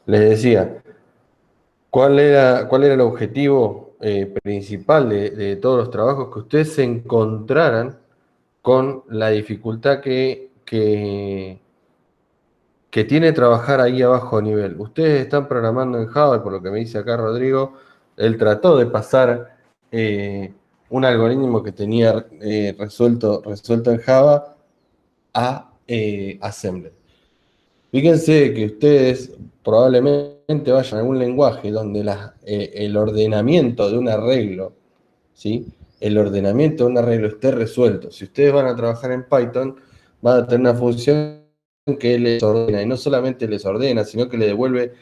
Les decía, ¿cuál era el objetivo principal de todos los trabajos? Que ustedes se encontraran con la dificultad que tiene trabajar ahí a bajo nivel. Ustedes están programando en Java, y por lo que me dice acá Rodrigo, él trató de pasar un algoritmo que tenía resuelto en Java a Assembler. Fíjense que ustedes probablemente vayan a algún lenguaje donde el ordenamiento de un arreglo, ¿sí? El ordenamiento de un arreglo esté resuelto. Si ustedes van a trabajar en Python, van a tener una función que les ordena, y no solamente les ordena, sino que le devuelve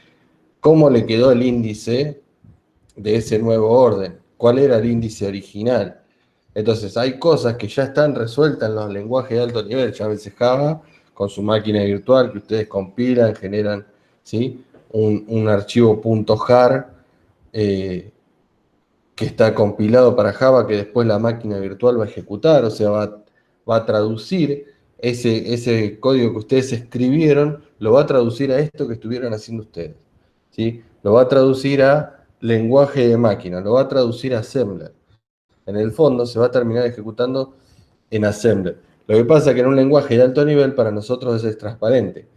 cómo le quedó el índice de ese nuevo orden, cuál era el índice original. Entonces, hay cosas que ya están resueltas en los lenguajes de alto nivel, llámese Java, con su máquina virtual que ustedes compilan, generan, ¿sí? Un archivo .jar eh, que está compilado para Java, que después la máquina virtual va a ejecutar, o sea, va a traducir ese código que ustedes escribieron, lo va a traducir a esto que estuvieron haciendo ustedes, ¿sí? Lo va a traducir a lenguaje de máquina, lo va a traducir a assembler. En el fondo se va a terminar ejecutando en assembler. Lo que pasa es que en un lenguaje de alto nivel para nosotros es transparente.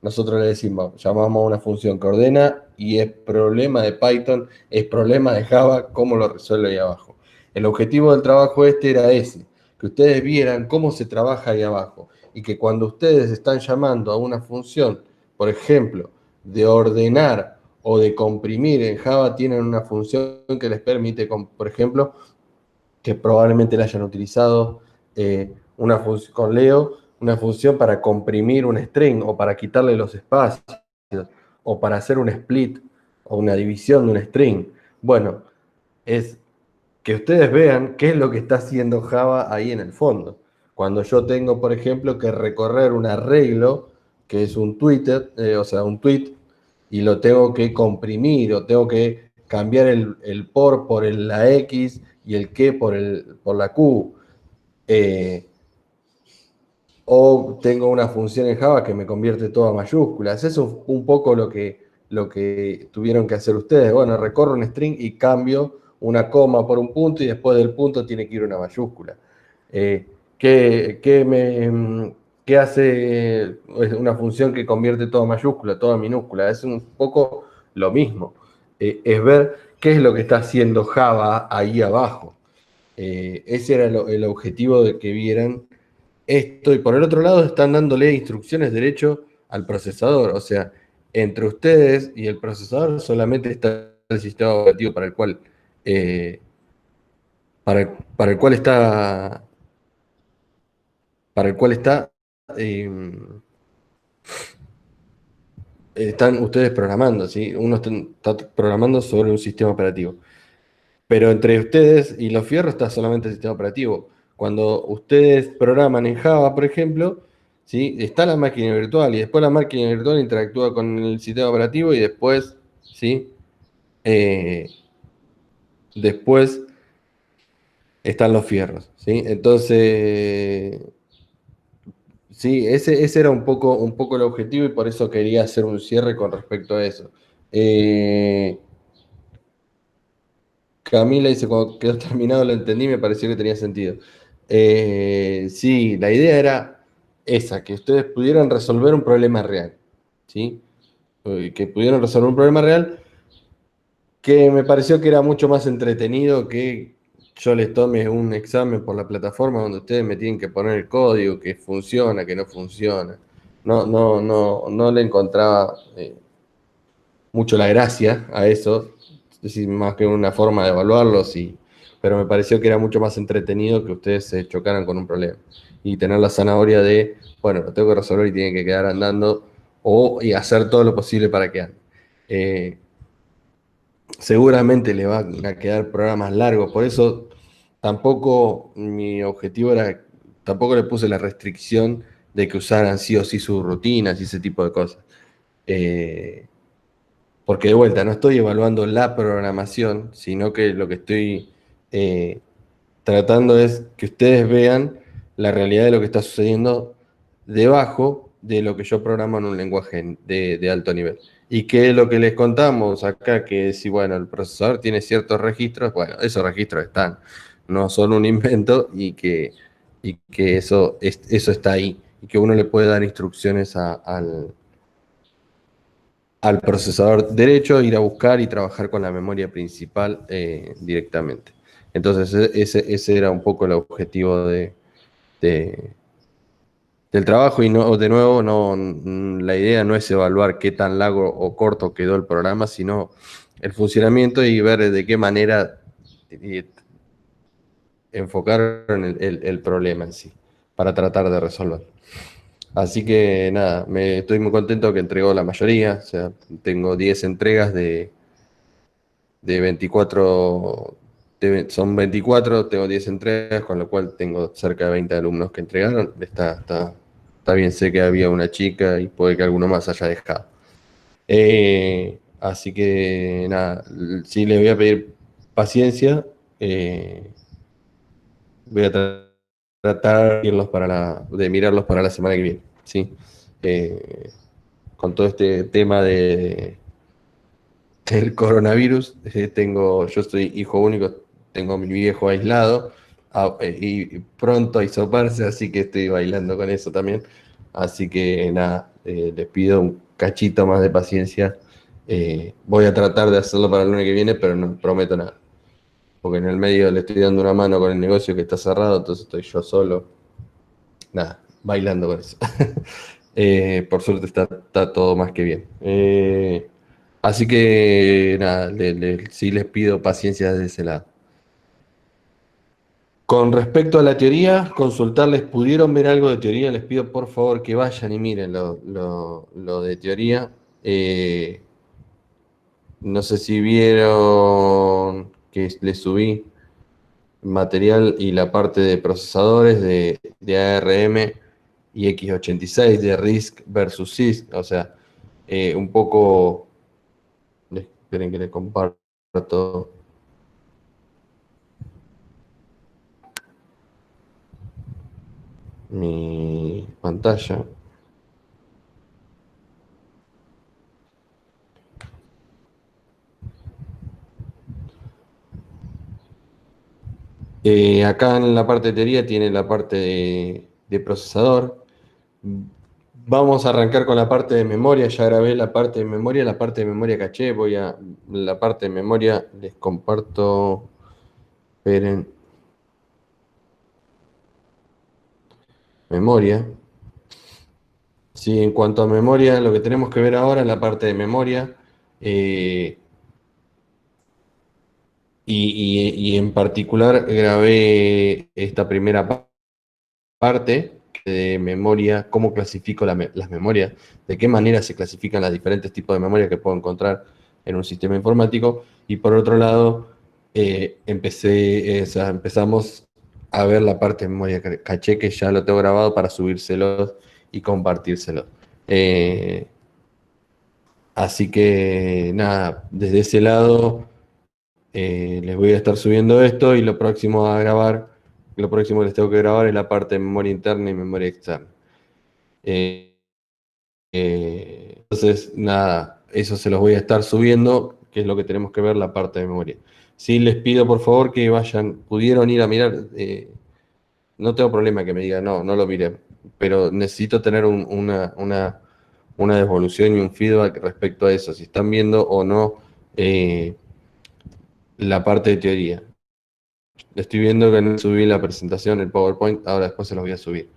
Nosotros le decimos, llamamos a una función que ordena y es problema de Python, es problema de Java, cómo lo resuelve ahí abajo. El objetivo del trabajo este era ese, que ustedes vieran cómo se trabaja ahí abajo y que cuando ustedes están llamando a una función, por ejemplo, de ordenar o de comprimir, en Java tienen una función que les permite, por ejemplo, que probablemente la hayan utilizado con Leo, una función para comprimir un string o para quitarle los espacios o para hacer un split o una división de un string. Bueno, es que ustedes vean qué es lo que está haciendo Java ahí en el fondo. Cuando yo tengo, por ejemplo, que recorrer un arreglo, que es un Twitter, o sea, un tweet, y lo tengo que comprimir, o tengo que cambiar el por la X y el que por la Q. Eh, o tengo una función en Java que me convierte todo a mayúsculas. Eso es un poco lo que tuvieron que hacer ustedes. Bueno, recorro un string y cambio una coma por un punto y después del punto tiene que ir una mayúscula. Eh, ¿qué hace una función que convierte todo a mayúscula, todo a minúscula? Es un poco lo mismo. Es ver qué es lo que está haciendo Java ahí abajo. Ese era el objetivo de que vieran esto, y por el otro lado están dándole instrucciones derecho al procesador. O sea, entre ustedes y el procesador solamente está el sistema operativo eh, para el cual está, para el cual eh, están ustedes programando, ¿sí? Uno está programando sobre un sistema operativo. Pero entre ustedes y los fierros está solamente el sistema operativo. Cuando ustedes programan en Java, por ejemplo, ¿sí? Está la máquina virtual y después la máquina virtual interactúa con el sistema operativo y después, ¿sí? Eh, después están los fierros, ¿sí? Entonces, sí, ese era un poco el objetivo y por eso quería hacer un cierre con respecto a eso. Eh, Camila dice, cuando quedó terminado lo entendí, me pareció que tenía sentido. Sí, la idea era esa, que ustedes pudieran resolver un problema real, ¿sí? Que pudieran resolver un problema real que me pareció que era mucho más entretenido que yo les tome un examen por la plataforma donde ustedes me tienen que poner el código, que funciona, que no funciona. No le encontraba mucho la gracia a eso, es decir, más que una forma de evaluarlos, pero me pareció que era mucho más entretenido que ustedes se chocaran con un problema y tener la zanahoria de, bueno, lo tengo que resolver y tiene que quedar andando y hacer todo lo posible para que ande. Eh, Seguramente le van a quedar programas largos, por eso tampoco mi objetivo era, tampoco le puse la restricción de que usaran sí o sí sus rutinas y ese tipo de cosas. Eh, Porque de vuelta, no estoy evaluando la programación, sino que lo que estoy eh, tratando es que ustedes vean la realidad de lo que está sucediendo debajo de lo que yo programo en un lenguaje de alto nivel. ¿Y qué es lo que les contamos acá? Que si, bueno, el procesador tiene ciertos registros, bueno, esos registros están, no son un invento y que eso está ahí y que uno le puede dar instrucciones al procesador derecho, ir a buscar y trabajar con la memoria principal directamente. Entonces, ese era un poco el objetivo de- del trabajo y no, de nuevo, no, la idea no es evaluar qué tan largo o corto quedó el programa, sino el funcionamiento y ver de qué manera eh, enfocaron el problema en sí, para tratar de resolverlo. Así que nada, estoy muy contento que entregó la mayoría, o sea, tengo 10 entregas de 24, son 24, tengo 10 entregas, con lo cual tengo cerca de 20 alumnos que entregaron. Está bien, sé que había una chica y puede que alguno más haya dejado. Así que nada, sí les voy a pedir paciencia. Voy a tratar de, de mirarlos para la semana que viene. ¿Sí? Eh, con todo este tema del coronavirus, yo soy hijo único, tengo a mi viejo aislado y pronto a hisoparse, así que estoy bailando con eso también. Así que nada, les pido un cachito más de paciencia. Voy a tratar de hacerlo para el lunes que viene, pero no prometo nada. Porque en el medio le estoy dando una mano con el negocio que está cerrado, entonces estoy yo solo, nada, bailando con eso. Por suerte está todo más que bien. Así que nada, sí les pido paciencia desde ese lado. Con respecto a la teoría, consultarles, ¿pudieron ver algo de teoría? Les pido por favor que vayan y miren lo de teoría. Eh, no sé si vieron que les subí material y la parte de procesadores de ARM y x86, de RISC versus CISC, o sea, un poco, esperen que les comparto mi pantalla. Acá en la parte de teoría tiene la parte de procesador. Vamos a arrancar con la parte de memoria. Ya grabé la parte de memoria caché. La parte de memoria, les comparto. Esperen, memoria. Sí, en cuanto a memoria, lo que tenemos que ver ahora es la parte de memoria. eh, y en particular grabé esta primera parte de memoria, cómo clasifico las memorias, de qué manera se clasifican los diferentes tipos de memoria que puedo encontrar en un sistema informático. Y por otro lado, empezamos a ver la parte de memoria caché, que ya lo tengo grabado para subírselos y compartírselo. Así que nada, desde ese lado les voy a estar subiendo esto y lo próximo que les tengo que grabar es la parte de memoria interna y memoria externa. Eh, entonces, nada, eso se los voy a estar subiendo, que es lo que tenemos que ver, la parte de memoria. Sí, les pido por favor que vayan, pudieron ir a mirar, no tengo problema que me digan, no, no lo miré, pero necesito tener una devolución y un feedback respecto a eso, si están viendo o no la parte de teoría. Estoy viendo que no subí la presentación, el PowerPoint, ahora después se los voy a subir.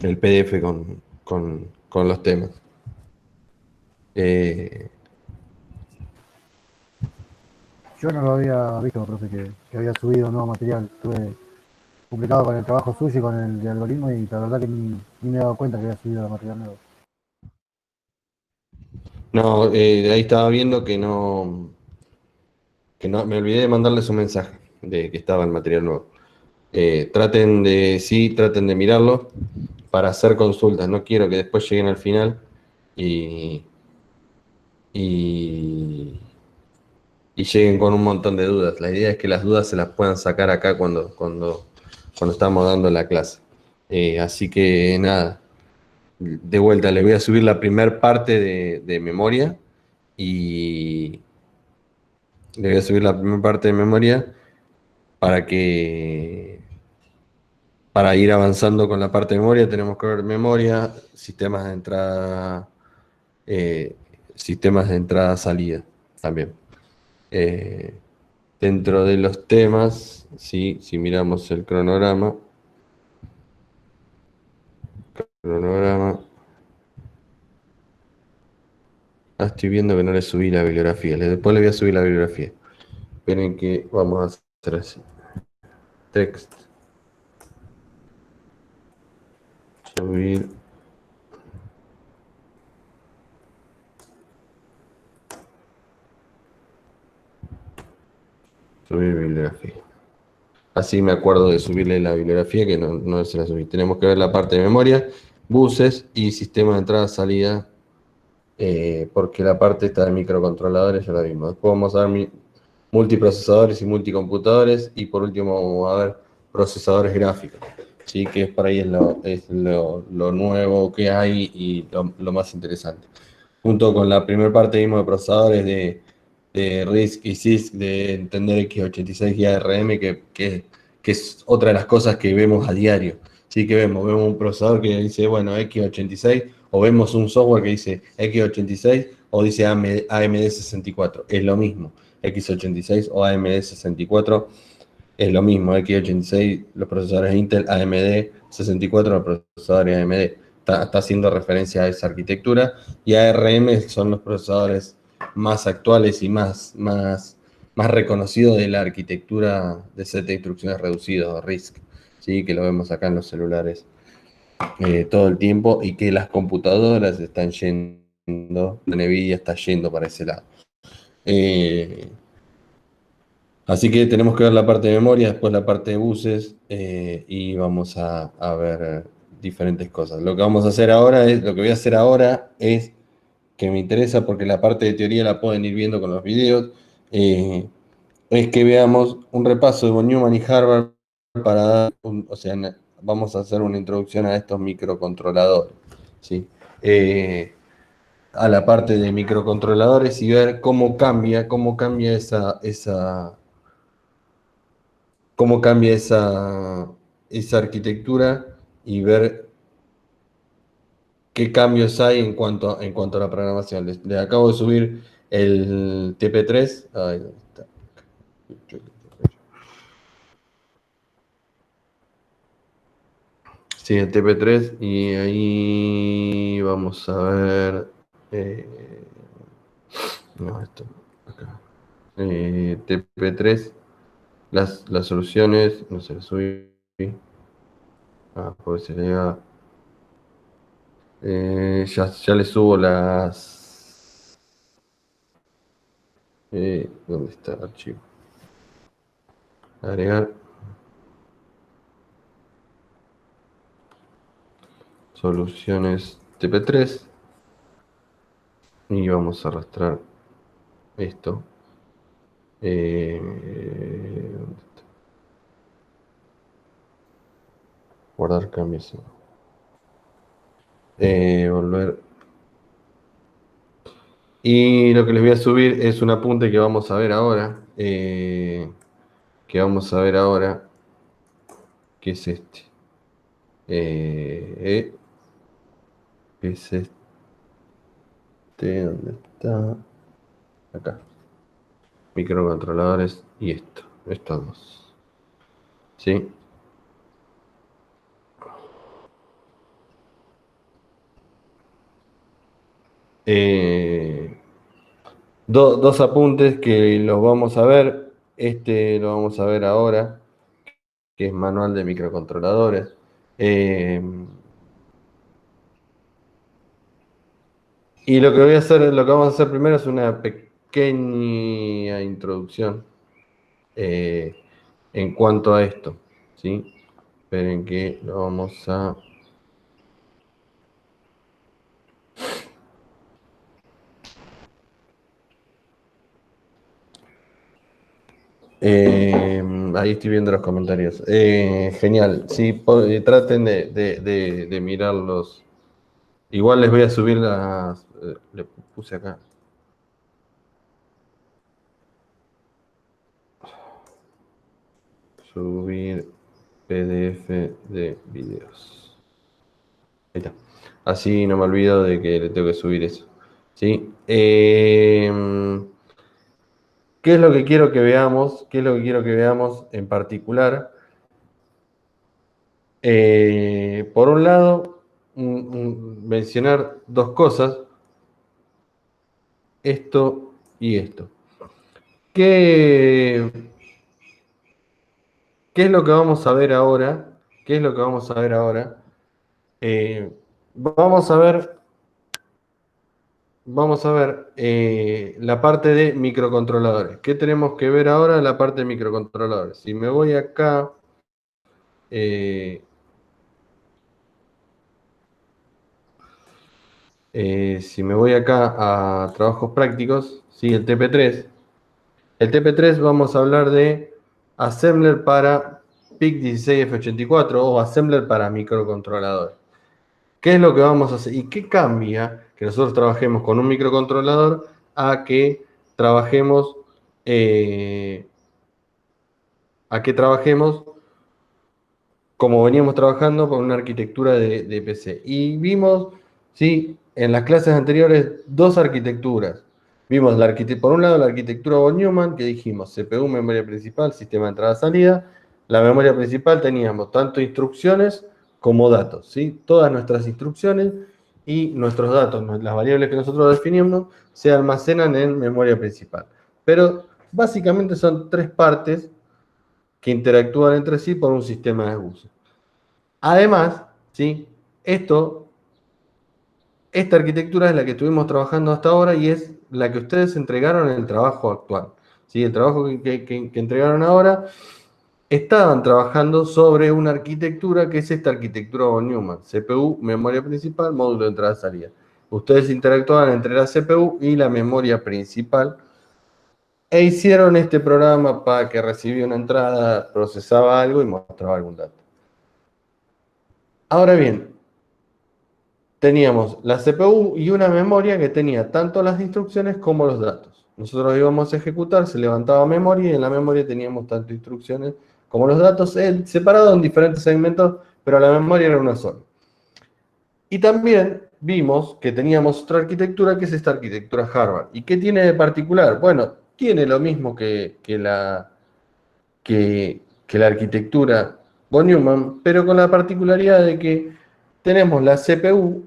El PDF con los temas. Eh, Yo no lo había visto, profe, que había subido nuevo material. Estuve complicado con el trabajo suyo y con el de algoritmo y la verdad que ni me he dado cuenta que había subido material nuevo. no, de ahí estaba viendo que no, me olvidé de mandarles un mensaje de que estaba el material nuevo. Traten de mirarlo para hacer consultas. No quiero que después lleguen al final y, y, y lleguen con un montón de dudas. La idea es que las dudas se las puedan sacar acá cuando estamos dando la clase. Así que nada, de vuelta, le voy a subir la primera parte de memoria y le voy a subir la primera parte de memoria para que para ir avanzando con la parte de memoria tenemos que ver memoria, eh, sistemas de entrada salida también. Dentro de los temas, sí, si miramos el cronograma, estoy viendo que no le subí la bibliografía, después le voy a subir la bibliografía. Esperen que vamos a hacer así. Text, subir bibliografía. Así me acuerdo de subirle la bibliografía, que no se la subí. Tenemos que ver la parte de memoria, buses y sistema de entrada-salida, porque la parte esta de microcontroladores ya la vimos. Después vamos a ver multiprocesadores y multicomputadores, y por último vamos a ver procesadores gráficos, ¿sí? Que es por ahí es lo nuevo que hay y lo más interesante. Junto con la primera parte vimos de procesadores de RISC y CISC, de entender x86 y ARM, que es otra de las cosas que vemos a diario. Sí, que vemos un procesador que dice, bueno, x86, o vemos un software que dice x86, o dice AMD64, es lo mismo. x86 o AMD64 es lo mismo. x86, los procesadores Intel, AMD64, los procesadores AMD. Está haciendo referencia a esa arquitectura, y ARM son los procesadores más actuales y más reconocidos de la arquitectura de set de instrucciones reducidos, RISC, ¿sí? Que lo vemos acá en los celulares todo el tiempo, y que las computadoras están yendo, NVIDIA está yendo para ese lado. Así que tenemos que ver la parte de memoria, después la parte de buses, y vamos a ver diferentes cosas. Lo que voy a hacer ahora es que me interesa, porque la parte de teoría la pueden ir viendo con los videos, es que veamos un repaso de von Neumann y Harvard para dar vamos a hacer una introducción a estos microcontroladores, ¿sí? A la parte de microcontroladores, y ver cómo cambia esa arquitectura, y ver qué cambios hay en cuanto a la programación. Les acabo de subir el TP3. Ay, ¿dónde está? Sí, el TP3, y ahí vamos a ver. No, esto, acá. TP3, las soluciones, no se las subí. Pues se le va. Ya le subo las. ¿Dónde está el archivo? Agregar. Soluciones TP3. Y vamos a arrastrar esto. ¿Dónde está? Guardar cambios. Volver. Y lo que les voy a subir es un apunte que vamos a ver ahora. Que es este. ¿Qué es este? ¿Dónde está? Acá. Microcontroladores y estos dos. ¿Sí? Dos apuntes que los vamos a ver. Este lo vamos a ver ahora, que es manual de microcontroladores. Y lo que vamos a hacer primero es una pequeña introducción en cuanto a esto, ¿sí? Esperen que lo vamos a... ahí estoy viendo los comentarios. Genial, sí, traten de mirarlos. Igual les voy a subir las... le puse acá. Subir PDF de videos. Ahí está. Así no me olvido de que le tengo que subir eso. ¿Sí? ¿Qué es lo que quiero que veamos? ¿Qué es lo que quiero que veamos en particular? Por un lado, mencionar dos cosas, esto y esto. ¿Qué, qué es lo que vamos a ver ahora? ¿Qué es lo que vamos a ver ahora? Vamos a ver, la parte de microcontroladores. ¿Qué tenemos que ver ahora? La parte de microcontroladores. Si me voy acá, si me voy acá a trabajos prácticos, ¿sí? El TP3. El TP3 vamos a hablar de assembler para PIC16F84 o assembler para microcontroladores. ¿Qué es lo que vamos a hacer? ¿Y qué cambia que nosotros trabajemos con un microcontrolador a que trabajemos, eh, como veníamos trabajando con una arquitectura de PC? Y vimos, ¿sí? En las clases anteriores, dos arquitecturas. Vimos por un lado la arquitectura von Neumann, que dijimos CPU, memoria principal, sistema de entrada-salida. La memoria principal teníamos tanto instrucciones como datos, ¿sí? Todas nuestras instrucciones y nuestros datos, las variables que nosotros definimos, se almacenan en memoria principal. Pero básicamente son tres partes que interactúan entre sí por un sistema de uso. Además, ¿sí? Esta arquitectura es la que estuvimos trabajando hasta ahora y es la que ustedes entregaron en el trabajo actual. ¿Sí? El trabajo que entregaron ahora, estaban trabajando sobre una arquitectura que es esta arquitectura von Neumann: CPU, memoria principal, módulo de entrada-salida. Ustedes interactuaban entre la CPU y la memoria principal e hicieron este programa para que recibía una entrada, procesaba algo y mostraba algún dato. Ahora bien, teníamos la CPU y una memoria que tenía tanto las instrucciones como los datos. Nosotros íbamos a ejecutar, se levantaba memoria y en la memoria teníamos tanto instrucciones como los datos, separados en diferentes segmentos, pero la memoria era una sola. Y también vimos que teníamos otra arquitectura, que es esta arquitectura Harvard. ¿Y qué tiene de particular? Bueno, tiene lo mismo que la arquitectura von Neumann, pero con la particularidad de que tenemos la CPU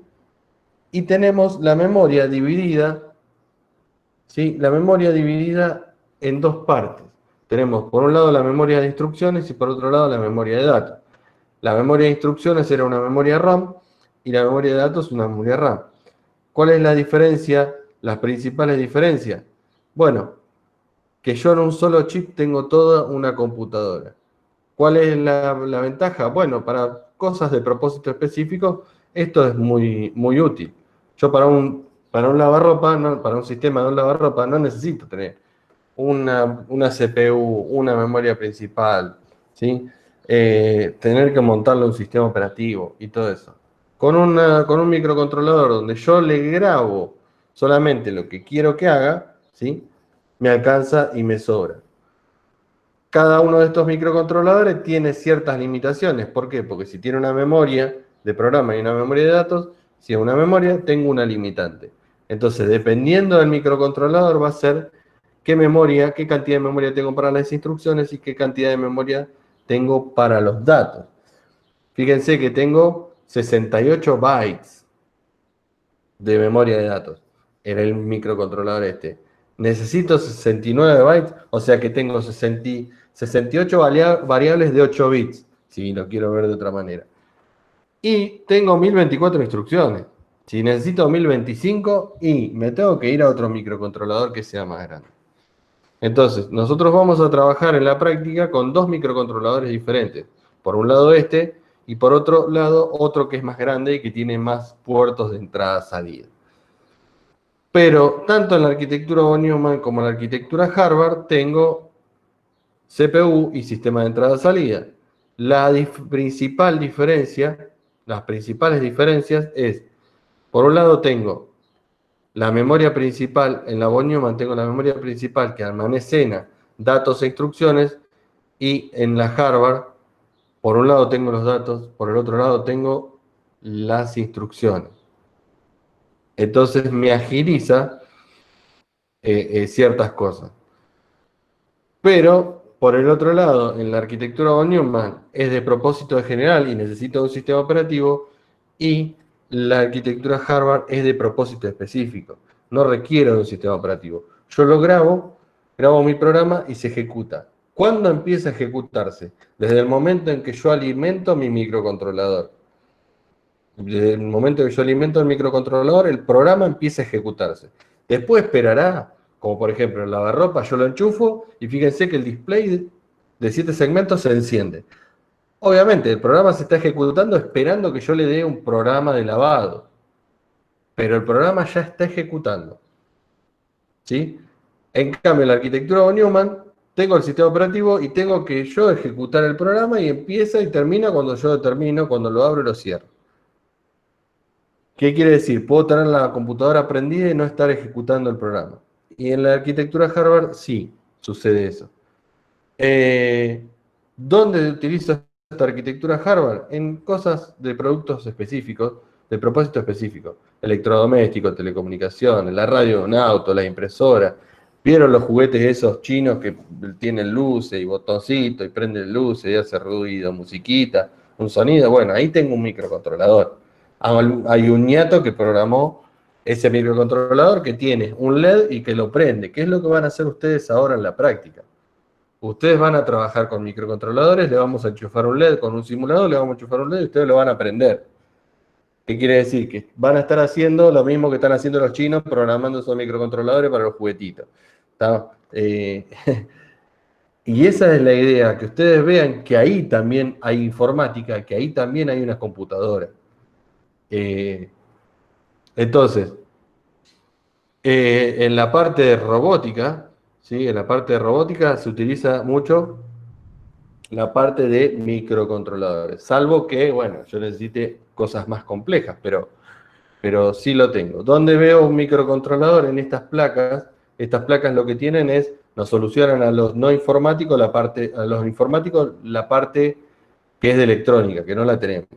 y tenemos la memoria dividida, ¿sí? La memoria dividida en dos partes. Tenemos por un lado la memoria de instrucciones y por otro lado la memoria de datos. La memoria de instrucciones era una memoria RAM y la memoria de datos una memoria RAM. ¿Cuál es la diferencia? Las principales diferencias. Bueno, que yo en un solo chip tengo toda una computadora. ¿Cuál es la ventaja? Bueno, para cosas de propósito específico, esto es muy, muy útil. Yo para un lavarropa, para un sistema de un lavarropa, no necesito tener una CPU, una memoria principal, ¿sí? Tener que montarle un sistema operativo y todo eso. Con un microcontrolador donde yo le grabo solamente lo que quiero que haga, ¿sí? Me alcanza y me sobra. Cada uno de estos microcontroladores tiene ciertas limitaciones. ¿Por qué? Porque si tiene una memoria de programa y una memoria de datos, si es una memoria, tengo una limitante. Entonces, dependiendo del microcontrolador, va a ser qué memoria, qué cantidad de memoria tengo para las instrucciones y qué cantidad de memoria tengo para los datos. Fíjense que tengo 68 bytes de memoria de datos en el microcontrolador este. Necesito 69 bytes, o sea que tengo 68 variables de 8 bits, si lo quiero ver de otra manera. Y tengo 1024 instrucciones. Si necesito 1025, y me tengo que ir a otro microcontrolador que sea más grande. Entonces, nosotros vamos a trabajar en la práctica con dos microcontroladores diferentes. Por un lado este, y por otro lado otro que es más grande y que tiene más puertos de entrada-salida. Pero tanto en la arquitectura von Neumann como en la arquitectura Harvard tengo CPU y sistema de entrada-salida. Las principales diferencias es Por un lado tengo la memoria principal, en la von Neumann tengo la memoria principal que almacena datos e instrucciones, y en la Harvard, por un lado tengo los datos, por el otro lado tengo las instrucciones. Entonces me agiliza ciertas cosas. Pero, por el otro lado, en la arquitectura von Neumann es de propósito general y necesita un sistema operativo, y la arquitectura Harvard es de propósito específico. No requiere de un sistema operativo. Yo lo grabo mi programa y se ejecuta. ¿Cuándo empieza a ejecutarse? Desde el momento en que yo alimento mi microcontrolador. Desde el momento que yo alimento el microcontrolador, el programa empieza a ejecutarse. Después esperará, como por ejemplo en lavarropa, yo lo enchufo y fíjense que el display de 7 segmentos se enciende. Obviamente, el programa se está ejecutando esperando que yo le dé un programa de lavado, pero el programa ya está ejecutando, ¿sí? En cambio, en la arquitectura von Neumann, tengo el sistema operativo y tengo que yo ejecutar el programa, y empieza y termina cuando yo lo termino, cuando lo abro y lo cierro. ¿Qué quiere decir? Puedo tener la computadora prendida y no estar ejecutando el programa. Y en la arquitectura Harvard sí sucede eso. ¿Dónde utilizo esta arquitectura Harvard? En cosas de productos específicos, de propósito específico. Electrodomésticos, telecomunicaciones, la radio de un auto, la impresora. ¿Vieron los juguetes esos chinos que tienen luces y botoncitos y prenden luces y hace ruido, musiquita, un sonido? Bueno, ahí tengo un microcontrolador. Hay un ñato que programó ese microcontrolador que tiene un LED y que lo prende. ¿Qué es lo que van a hacer ustedes ahora en la práctica? Ustedes van a trabajar con microcontroladores, le vamos a enchufar un LED con un simulador, le vamos a enchufar un LED y ustedes lo van a aprender. ¿Qué quiere decir? Que van a estar haciendo lo mismo que están haciendo los chinos, programando esos microcontroladores para los juguetitos. ¿Está? Y esa es la idea, que ustedes vean que ahí también hay informática, que ahí también hay una computadora. Entonces, en la parte de robótica, ¿sí? En la parte de robótica se utiliza mucho la parte de microcontroladores, salvo que, bueno, yo necesite cosas más complejas, pero sí lo tengo. ¿Dónde veo un microcontrolador? En estas placas. Estas placas lo que tienen es, nos solucionan a los no informáticos a los informáticos la parte que es de electrónica, que no la tenemos,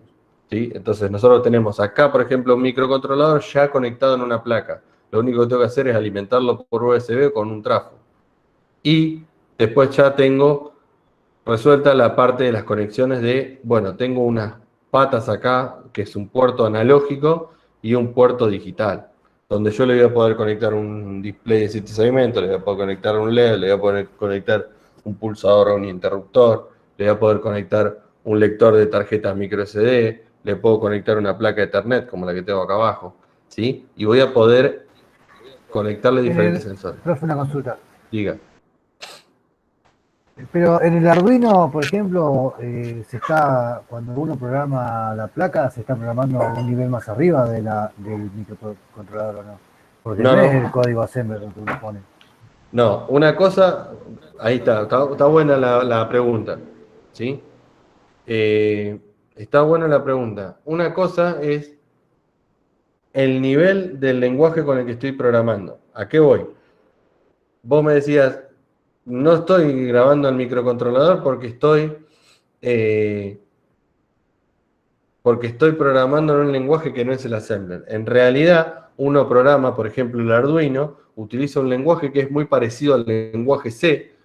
¿sí? Entonces nosotros tenemos acá, por ejemplo, un microcontrolador ya conectado en una placa. Lo único que tengo que hacer es alimentarlo por USB con un trafo. Y después ya tengo resuelta la parte de las conexiones de, bueno, tengo unas patas acá, que es un puerto analógico y un puerto digital, donde yo le voy a poder conectar un display de 7 segmentos, le voy a poder conectar un LED, le voy a poder conectar un pulsador a un interruptor, le voy a poder conectar un lector de tarjetas micro SD, le puedo conectar una placa de Ethernet como la que tengo acá abajo, ¿sí? Y voy a poder conectarle diferentes sensores. Profe, una consulta. Diga. Pero en el Arduino, por ejemplo, cuando uno programa la placa, se está programando a un nivel más arriba del microcontrolador, ¿o no? Porque no, es el código assembler lo que uno pone. No, una cosa, ahí está buena la pregunta, ¿sí? Está buena la pregunta. Una cosa es el nivel del lenguaje con el que estoy programando. ¿A qué voy? Vos me decías, no estoy grabando el microcontrolador porque estoy programando en un lenguaje que no es el assembler. En realidad, uno programa, por ejemplo, el Arduino, utiliza un lenguaje que es muy parecido al lenguaje C,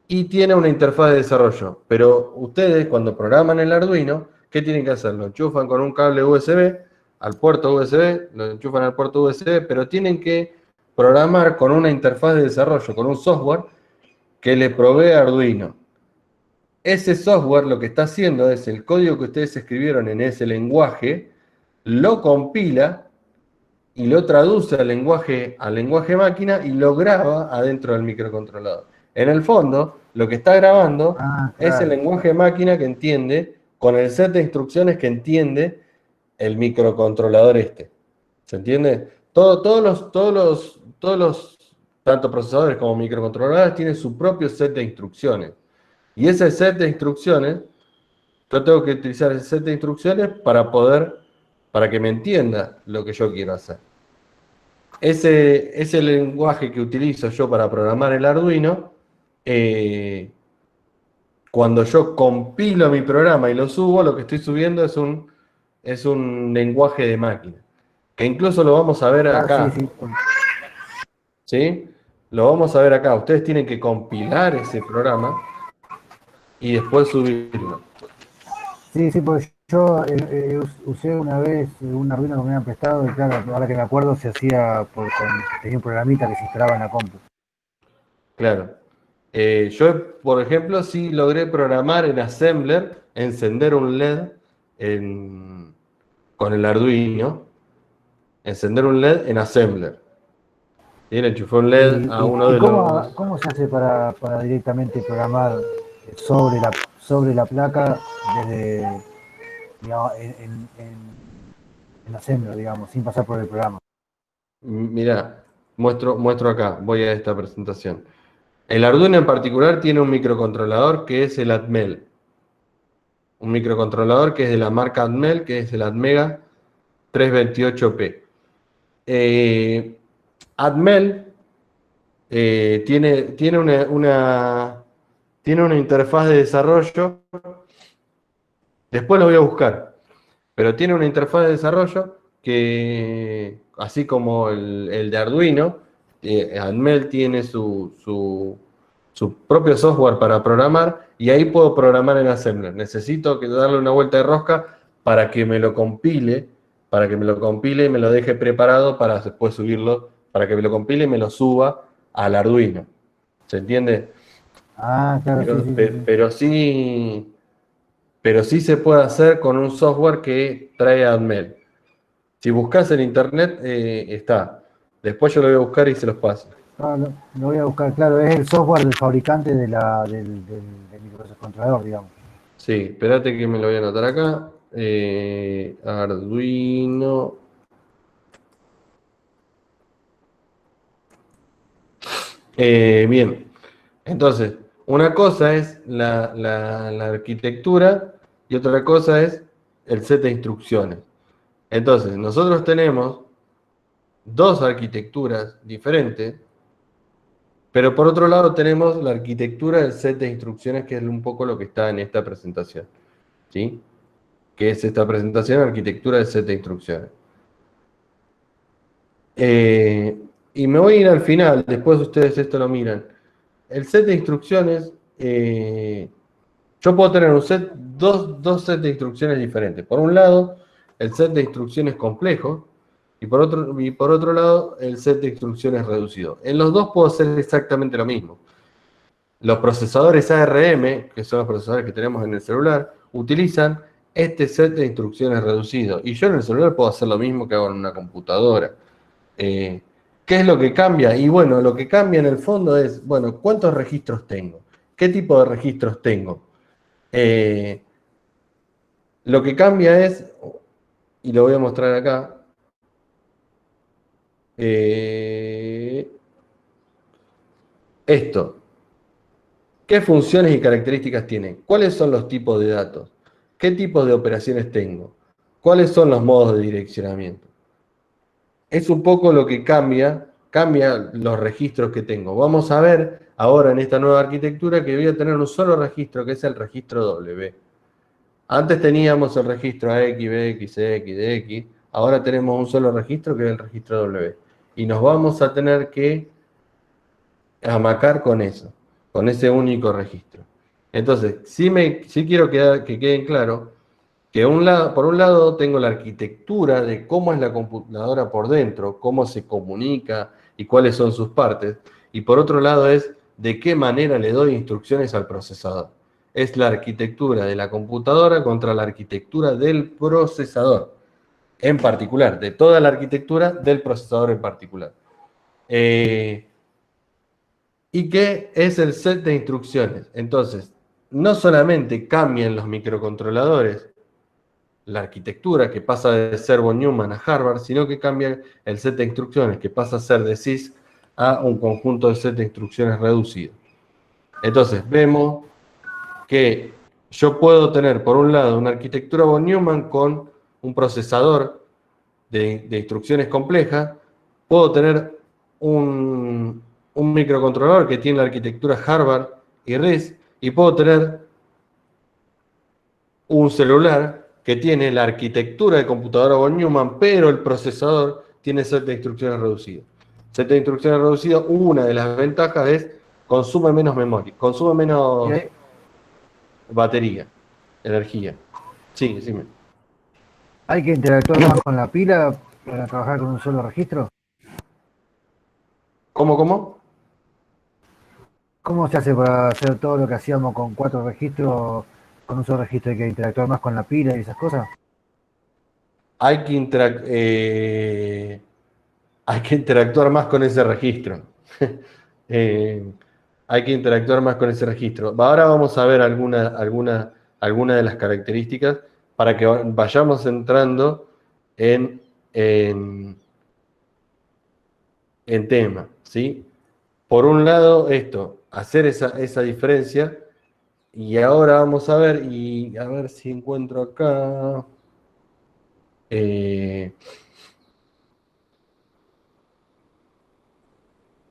y tiene una interfaz de desarrollo. Pero ustedes, cuando programan el Arduino, ¿qué tienen que hacer? Lo enchufan con un cable USB al puerto USB, lo enchufan al puerto USB, pero tienen que programar con una interfaz de desarrollo, con un software que le provee Arduino. Ese software lo que está haciendo es el código que ustedes escribieron en ese lenguaje, lo compila y lo traduce al lenguaje máquina y lo graba adentro del microcontrolador. En el fondo, lo que está grabando es el lenguaje máquina que entiende, con el set de instrucciones que entiende el microcontrolador este. ¿Se entiende? Todos los, tanto procesadores como microcontroladores, tienen su propio set de instrucciones. Y ese set de instrucciones, yo tengo que utilizar ese set de instrucciones para poder para que me entienda lo que yo quiero hacer. Ese lenguaje que utilizo yo para programar el Arduino, cuando yo compilo mi programa y lo subo, lo que estoy subiendo es un lenguaje de máquina, que incluso lo vamos a ver Sí, acá, sí. ¿sí? Lo vamos a ver acá. Ustedes tienen que compilar ese programa y después subirlo. Sí, sí, porque yo usé una vez un Arduino que me habían prestado y claro, ahora que me acuerdo se hacía tenía un programita que se instalaba en la compu. Claro. Yo, por ejemplo, sí logré programar en Assembler, encender un LED con el Arduino, encender un LED en Assembler. Y le enchufé un LED a uno Y de los... cómo se hace para directamente programar sobre sobre la placa desde, digamos, en Assembler, digamos, sin pasar por el programa? Mirá, muestro acá, voy a esta presentación. El Arduino en particular tiene un microcontrolador que es el Atmel. Un microcontrolador que es de la marca Atmel, que es el Atmega 328P. Atmel tiene tiene una interfaz de desarrollo, después lo voy a buscar, pero tiene una interfaz de desarrollo que, así como el de Arduino, Atmel tiene su propio software para programar y ahí puedo programar en Assembler. Necesito darle una vuelta de rosca para que me lo compile, y me lo deje preparado para después subirlo, para que me lo compile y me lo suba al Arduino. ¿Se entiende? Ah, claro, sí, sí, sí, sí. Pero sí se puede hacer con un software que trae Admel. Si buscas en internet, está. Después yo lo voy a buscar y se los paso. Ah, lo voy a buscar, claro, es el software del fabricante del microcontrolador, digamos. Sí, espérate que me lo voy a anotar acá. Arduino. Bien, entonces, una cosa es la arquitectura y otra cosa es el set de instrucciones. Entonces, nosotros tenemos dos arquitecturas diferentes, pero por otro lado tenemos la arquitectura del set de instrucciones, que es un poco lo que está en esta presentación, ¿sí? Que es esta presentación, arquitectura del set de instrucciones. Y me voy a ir al final, después ustedes esto lo miran. El set de instrucciones, yo puedo tener dos sets de instrucciones diferentes. Por un lado, el set de instrucciones complejo, y por otro lado, el set de instrucciones reducido. En los dos puedo hacer exactamente lo mismo. Los procesadores ARM, que son los procesadores que tenemos en el celular, utilizan este set de instrucciones reducido. Y yo en el celular puedo hacer lo mismo que hago en una computadora. Eh, ¿Qué es lo que cambia? Y bueno, lo que cambia en el fondo es, bueno, ¿cuántos registros tengo? ¿Qué tipo de registros tengo? Eh, lo que cambia es, y lo voy a mostrar acá, esto. ¿Qué funciones y características tiene? ¿Cuáles son los tipos de datos? ¿Qué tipos de operaciones tengo? ¿Cuáles son los modos de direccionamiento? Es un poco lo que cambia los registros que tengo. Vamos a ver ahora en esta nueva arquitectura que voy a tener un solo registro, que es el registro W. Antes teníamos el registro AX, BX, EX, DX, ahora tenemos un solo registro que es el registro W. Y nos vamos a tener que amacar con eso, con ese único registro. Entonces, sí quiero que queden claro que por un lado tengo la arquitectura de cómo es la computadora por dentro, cómo se comunica y cuáles son sus partes, y por otro lado es de qué manera le doy instrucciones al procesador. Es la arquitectura de la computadora contra la arquitectura del procesador, en particular, de toda la arquitectura del procesador en particular. ¿Y qué es el set de instrucciones? Entonces, no solamente cambian los microcontroladores, la arquitectura que pasa de ser von Neumann a Harvard, sino que cambia el set de instrucciones que pasa a ser de CISC a un conjunto de set de instrucciones reducido. Entonces, vemos que yo puedo tener, por un lado, una arquitectura von Neumann con un procesador de instrucciones complejas, puedo tener un microcontrolador que tiene la arquitectura Harvard y RISC, y puedo tener un celular que tiene la arquitectura de computadora von Neumann, pero el procesador tiene set de instrucciones reducido. Set de instrucciones reducido, una de las ventajas es consume menos memoria, consume menos batería, energía. Sí, decime. ¿Hay que interactuar más con la pila para trabajar con un solo registro? ¿Cómo? ¿Cómo se hace para hacer todo lo que hacíamos con 4 registros, con un solo registro? ¿Hay que interactuar más con la pila y esas cosas? Hay que, hay que interactuar más con ese registro. Eh, hay que interactuar más con ese registro. Ahora vamos a ver alguna de las características para que vayamos entrando en, en, en tema, ¿sí? Por un lado, esto, hacer esa diferencia, y ahora vamos a ver, y a ver si encuentro acá.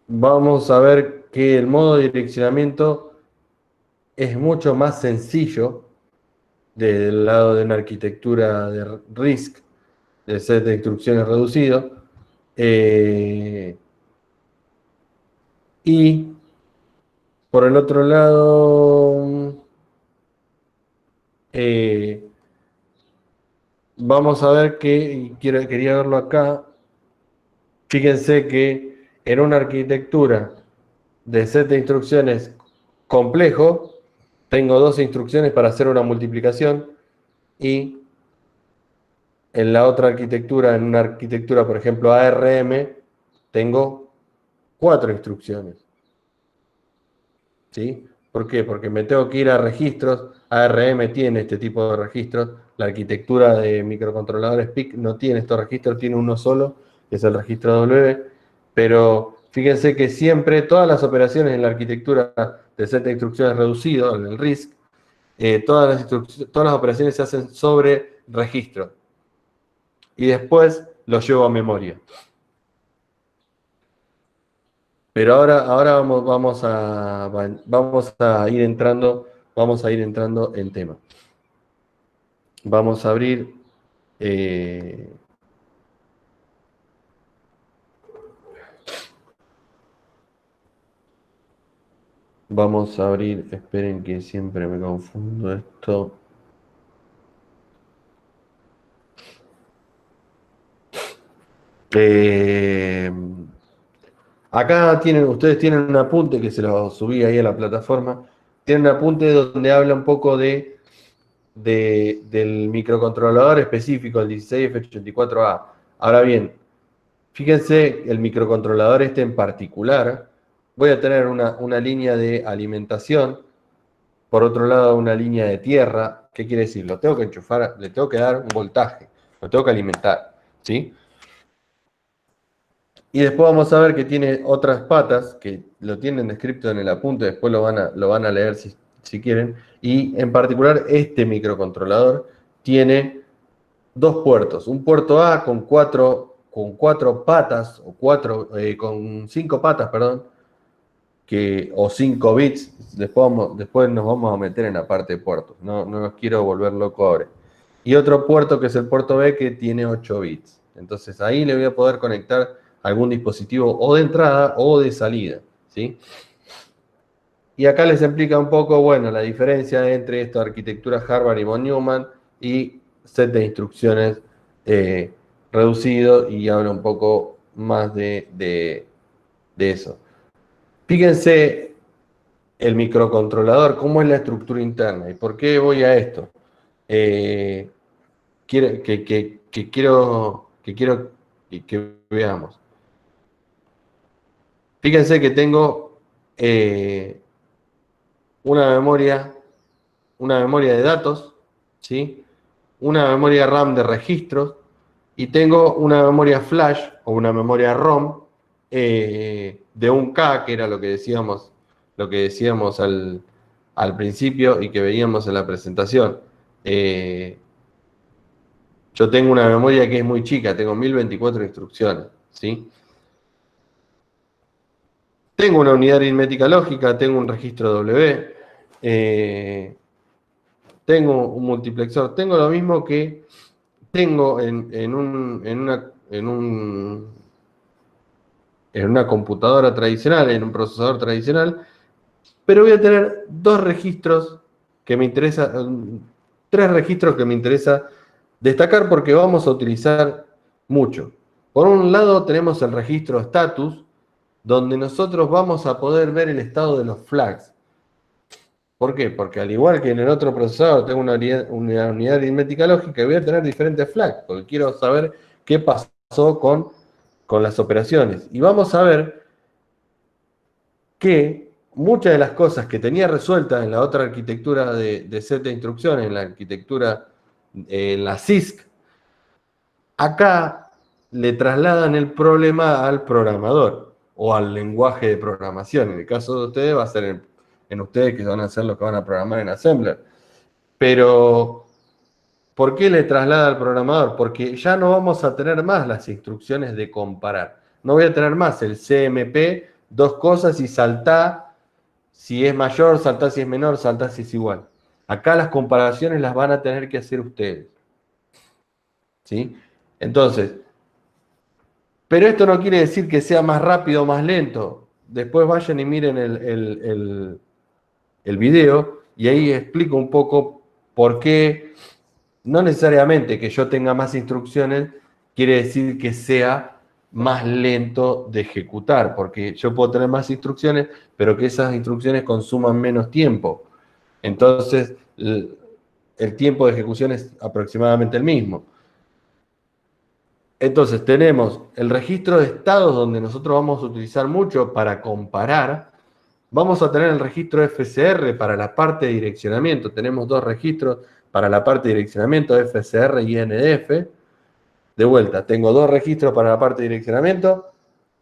Vamos a ver que el modo de direccionamiento es mucho más sencillo del lado de una arquitectura de RISC, de set de instrucciones reducido. Y por el otro lado, vamos a ver que, quería verlo acá, fíjense que en una arquitectura de set de instrucciones complejo, tengo dos instrucciones para hacer una multiplicación, y en la otra arquitectura, en una arquitectura, por ejemplo, ARM, tengo 4 instrucciones. ¿Sí? ¿Por qué? Porque me tengo que ir a registros. ARM tiene este tipo de registros. La arquitectura de microcontroladores PIC no tiene estos registros, tiene uno solo, que es el registro W. Pero fíjense que siempre todas las operaciones en la arquitectura de set de instrucciones reducido, en el RISC, todas las operaciones se hacen sobre registro. Y después lo llevo a memoria. Pero ahora vamos a ir entrando en tema. Vamos a abrir esperen que siempre me confundo esto. Acá ustedes tienen un apunte que se lo subí ahí a la plataforma. Tienen un apunte donde habla un poco del microcontrolador específico, el 16F84A. Ahora bien, fíjense, el microcontrolador este en particular, voy a tener una línea de alimentación, por otro lado una línea de tierra. ¿Qué quiere decir? Lo tengo que enchufar, le tengo que dar un voltaje, lo tengo que alimentar, ¿sí? Y después vamos a ver que tiene otras patas, que lo tienen descrito en el apunte, después lo van a leer si quieren. Y en particular este microcontrolador tiene dos puertos. Un puerto A con cuatro patas, con 5 patas, perdón, o 5 bits. Después nos vamos a meter en la parte de puertos. No los quiero volver loco ahora. Y otro puerto que es el puerto B, que tiene 8 bits. Entonces ahí le voy a poder conectar algún dispositivo o de entrada o de salida, ¿sí? Y acá les explica un poco, bueno, la diferencia entre esta arquitectura Harvard y von Neumann y set de instrucciones reducido, y habla un poco más de eso. Fíjense el microcontrolador, cómo es la estructura interna y por qué voy a esto. Quiero que veamos. Fíjense que tengo una memoria de datos, ¿sí? Una memoria RAM de registros, y tengo una memoria flash o una memoria ROM de 1K, que era lo que decíamos al principio y que veíamos en la presentación. Yo tengo una memoria que es muy chica, tengo 1024 instrucciones, ¿sí? Tengo una unidad aritmética lógica, tengo un registro W, tengo un multiplexor, tengo lo mismo que tengo en una computadora tradicional, en un procesador tradicional, pero voy a tener dos registros que me interesa, tres registros que me interesa destacar porque vamos a utilizar mucho. Por un lado tenemos el registro status, donde nosotros vamos a poder ver el estado de los flags. ¿Por qué? Porque al igual que en el otro procesador tengo una unidad aritmética lógica, voy a tener diferentes flags, porque quiero saber qué pasó con las operaciones. Y vamos a ver que muchas de las cosas que tenía resueltas en la otra arquitectura de set de instrucciones, en la arquitectura, en la CISC, acá le trasladan el problema al programador o al lenguaje de programación. En el caso de ustedes va a ser en ustedes que van a hacer lo que van a programar en Assembler. Pero, ¿por qué le traslada al programador? Porque ya no vamos a tener más las instrucciones de comparar. No voy a tener más el CMP, dos cosas y saltá si es mayor, saltá si es menor, saltá si es igual. Acá las comparaciones las van a tener que hacer ustedes. ¿Sí? Entonces, pero esto no quiere decir que sea más rápido o más lento. Después vayan y miren el video y ahí explico un poco por qué no necesariamente que yo tenga más instrucciones quiere decir que sea más lento de ejecutar, porque yo puedo tener más instrucciones, pero que esas instrucciones consuman menos tiempo. Entonces, el tiempo de ejecución es aproximadamente el mismo. Entonces, tenemos el registro de estados donde nosotros vamos a utilizar mucho para comparar. Vamos a tener el registro FCR para la parte de direccionamiento. Tenemos dos registros para la parte de direccionamiento, FCR y NDF. De vuelta, tengo dos registros para la parte de direccionamiento,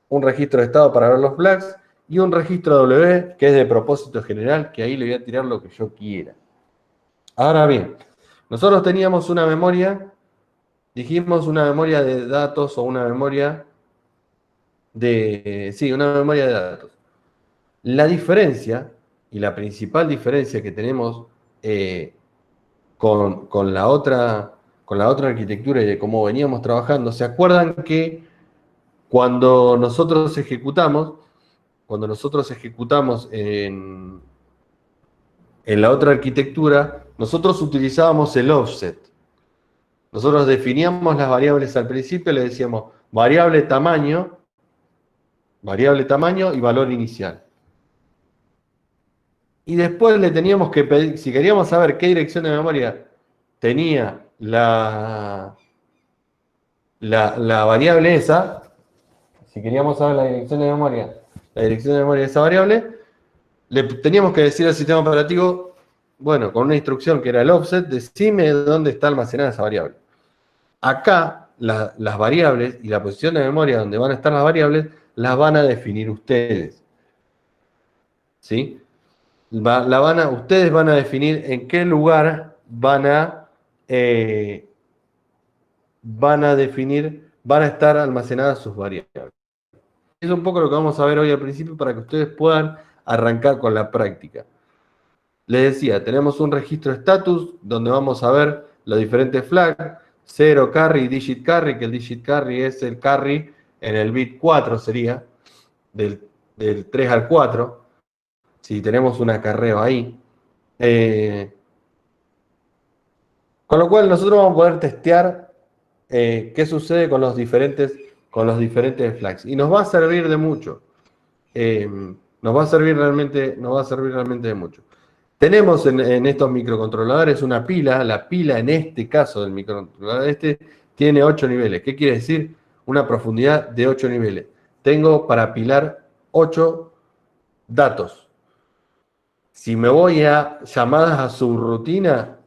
un registro de estado para ver los flags y un registro W que es de propósito general, que ahí le voy a tirar lo que yo quiera. Ahora bien, nosotros teníamos una memoria, dijimos una memoria de datos o una memoria sí, una memoria de datos. La diferencia, y la principal diferencia que tenemos con la otra arquitectura y de cómo veníamos trabajando, ¿se acuerdan que cuando nosotros ejecutamos en la otra arquitectura, nosotros utilizábamos el offset? Nosotros definíamos las variables al principio, le decíamos variable tamaño y valor inicial. Y después le teníamos que pedir, si queríamos saber qué dirección de memoria tenía la variable esa, si queríamos saber la dirección de memoria de esa variable, le teníamos que decir al sistema operativo, bueno, con una instrucción que era el offset, decime dónde está almacenada esa variable. Acá, las variables y la posición de memoria donde van a estar las variables, las van a definir ustedes. ¿Sí? Ustedes van a definir en qué lugar van a estar almacenadas sus variables. Es un poco lo que vamos a ver hoy al principio para que ustedes puedan arrancar con la práctica. Les decía, tenemos un registro status donde vamos a ver los diferentes flags, 0, carry, digit carry, que el digit carry es el carry en el bit 4 sería, del 3 al 4, si tenemos un acarreo ahí. Con lo cual nosotros vamos a poder testear qué sucede con los diferentes flags. Y nos va a servir de mucho. Nos va a servir realmente de mucho. Tenemos en estos microcontroladores una pila. La pila en este caso del microcontrolador tiene 8 niveles. ¿Qué quiere decir? Una profundidad de 8 niveles. Tengo para pilar 8 datos. Si me voy a llamadas a subrutina,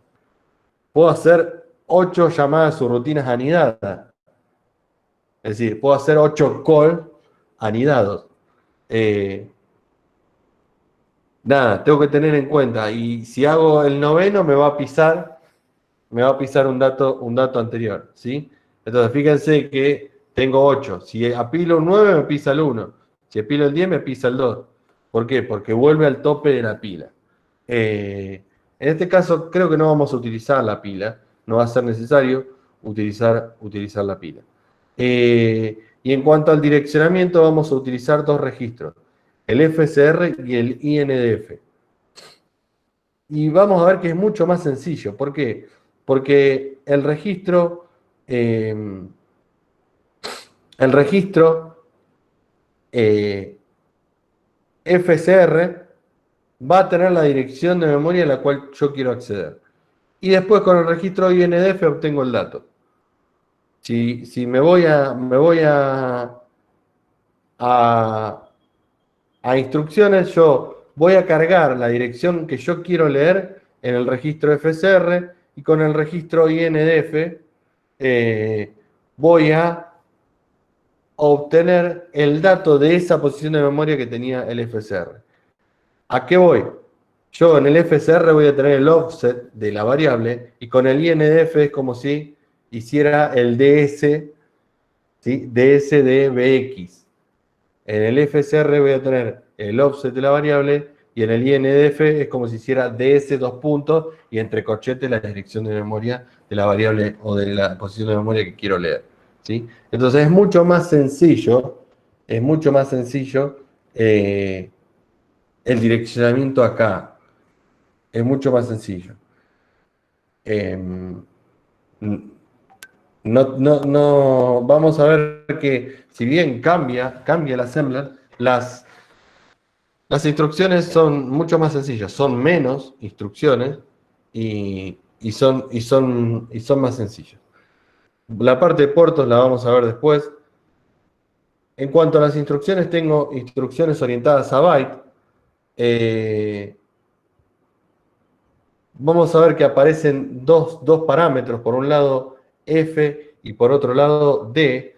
puedo hacer 8 llamadas subrutinas anidadas. Es decir, puedo hacer 8 call anidados. Nada, tengo que tener en cuenta. Y si hago el noveno, me va a pisar me va a pisar un dato anterior, ¿sí? Entonces, fíjense que tengo 8. Si apilo un 9, me pisa el 1. Si apilo el 10, me pisa el 2. ¿Por qué? Porque vuelve al tope de la pila. En este caso, creo que no vamos a utilizar la pila. No va a ser necesario utilizar la pila. Y en cuanto al direccionamiento, vamos a utilizar dos registros. El FSR y el INDF. Y vamos a ver que es mucho más sencillo. ¿Por qué? Porque eh, el registro FSR va a tener la dirección de memoria a la cual yo quiero acceder. Y después con el registro INDF obtengo el dato. Si a, a instrucciones, yo voy a cargar la dirección que yo quiero leer en el registro FSR y con el registro INDF voy a obtener el dato de esa posición de memoria que tenía el FSR. ¿A qué voy? Yo en el FSR voy a tener el offset de la variable y con el INDF es como si hiciera el DS, ¿sí? DS de BX. En el FSR voy a tener el offset de la variable y en el INDF es como si hiciera DS dos puntos y entre corchetes la dirección de memoria de la variable o de la posición de memoria que quiero leer, ¿sí? Entonces es mucho más sencillo el direccionamiento acá. Es mucho más sencillo. Vamos a ver que si bien cambia el assembler, las instrucciones son mucho más sencillas, son menos instrucciones y son más sencillas. La parte de puertos la vamos a ver después. En cuanto a las instrucciones, tengo instrucciones orientadas a byte. Vamos a ver que aparecen dos parámetros, por un lado F y por otro lado D.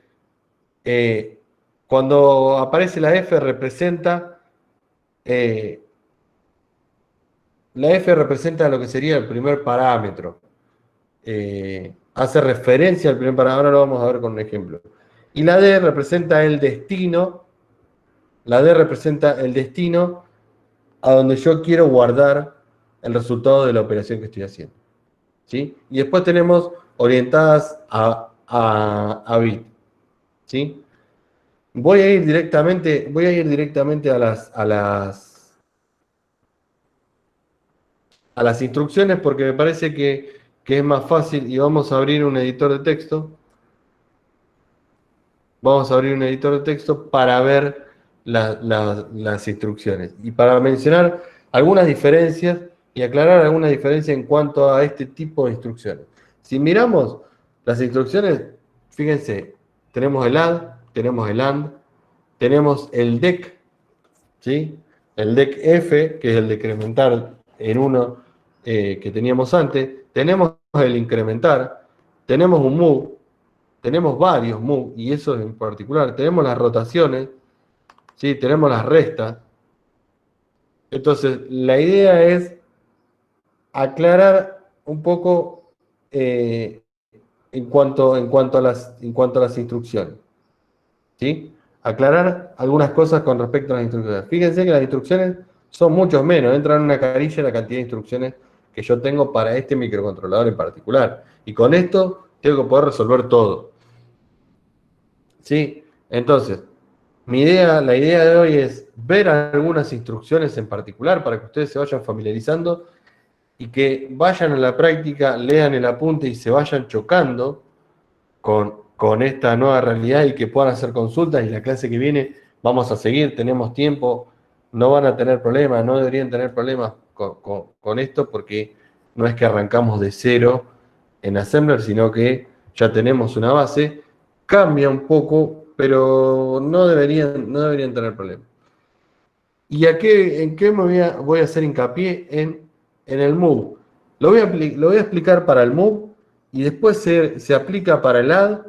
Cuando aparece la F representa lo que sería el primer parámetro. Hace referencia al primer parámetro, ahora lo vamos a ver con un ejemplo. Y la D representa el destino. La D representa el destino a donde yo quiero guardar el resultado de la operación que estoy haciendo, ¿sí? Y después tenemos orientadas a bit, ¿sí? Voy a ir directamente a las instrucciones porque me parece que es más fácil y vamos a abrir un editor de texto. Vamos a abrir un editor de texto para ver las instrucciones y para mencionar algunas diferencias y aclarar algunas diferencias en cuanto a este tipo de instrucciones. Si miramos las instrucciones, fíjense, tenemos el add, tenemos el and, tenemos el dec, ¿sí? El dec F, que es el decrementar en uno que teníamos antes, tenemos el incrementar, tenemos un move, tenemos varios move, y eso en particular, tenemos las rotaciones, ¿sí? Tenemos las restas. Entonces, la idea es aclarar un poco en cuanto a las instrucciones, ¿sí? Aclarar algunas cosas con respecto a las instrucciones. Fíjense que las instrucciones son mucho menos, entran en una carilla la cantidad de instrucciones que yo tengo para este microcontrolador en particular. Y con esto tengo que poder resolver todo, ¿sí? Entonces, la idea de hoy es ver algunas instrucciones en particular para que ustedes se vayan familiarizando y que vayan a la práctica, lean el apunte y se vayan chocando con esta nueva realidad y que puedan hacer consultas. Y la clase que viene vamos a seguir, tenemos tiempo, no van a tener problemas, no deberían tener problemas con esto porque no es que arrancamos de cero en Assembler, sino que ya tenemos una base, cambia un poco, pero no deberían tener problemas. ¿Y en qué voy a hacer hincapié? En el move. Lo voy a explicar para el move y después se aplica para el add,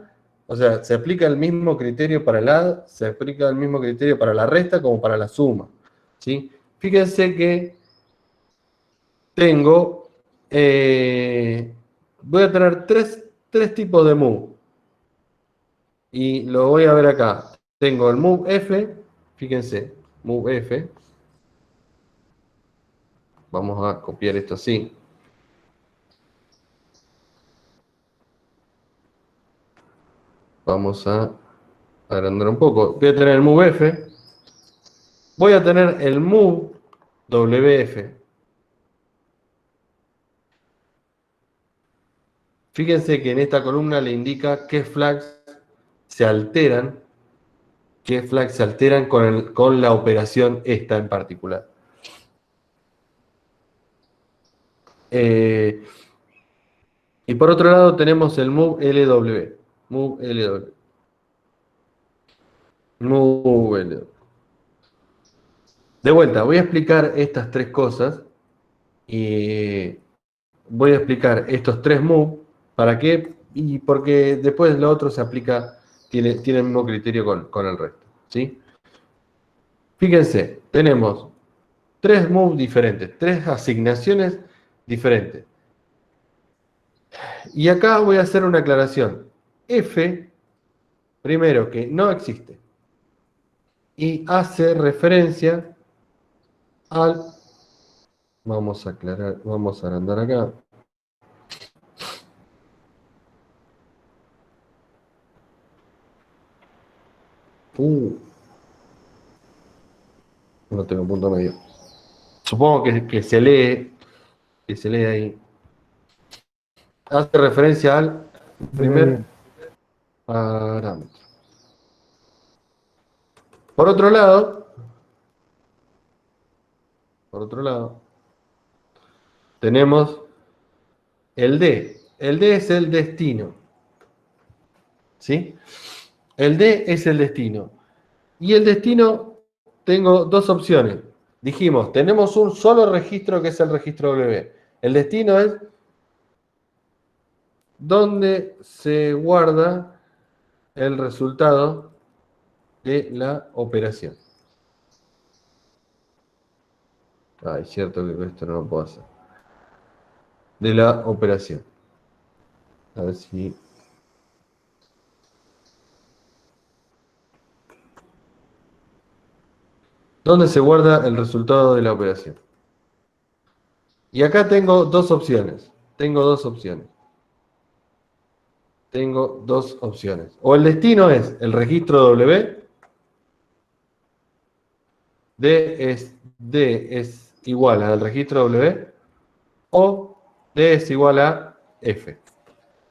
o sea, se aplica el mismo criterio para el add, se aplica el mismo criterio para la resta como para la suma, ¿sí? Fíjense que tengo voy a tener tres tipos de move. Y lo voy a ver acá. Tengo el move F, fíjense, move F. Vamos a copiar esto así. Vamos a agrandar un poco. Voy a tener el move F. Voy a tener el move WF. Fíjense que en esta columna le indica qué flags se alteran, con la operación esta en particular. Y por otro lado tenemos el move LW. Move LW. Move LW. De vuelta, voy a explicar estas tres cosas y voy a explicar estos tres moves. ¿Para qué? Y porque después lo otro se aplica, tiene el mismo criterio con el resto. ¿Sí? Fíjense, tenemos tres moves diferentes, tres asignaciones diferentes. Y acá voy a hacer una aclaración. F, primero, que no existe. Y hace referencia al... Vamos a aclarar, vamos a agrandar acá. No tengo punto medio. Supongo que se lee ahí. Hace referencia al primer parámetro. Por otro lado, tenemos el D. El D es el destino. ¿Sí? El D es el destino. Y el destino, tengo dos opciones. Dijimos, tenemos un solo registro que es el registro W. El destino es donde se guarda el resultado de la operación. Es cierto que esto no lo puedo hacer. De la operación. A ver si... ¿Dónde se guarda el resultado de la operación? Y acá tengo dos opciones. O el destino es el registro W. D es igual al registro W. O D es igual a F.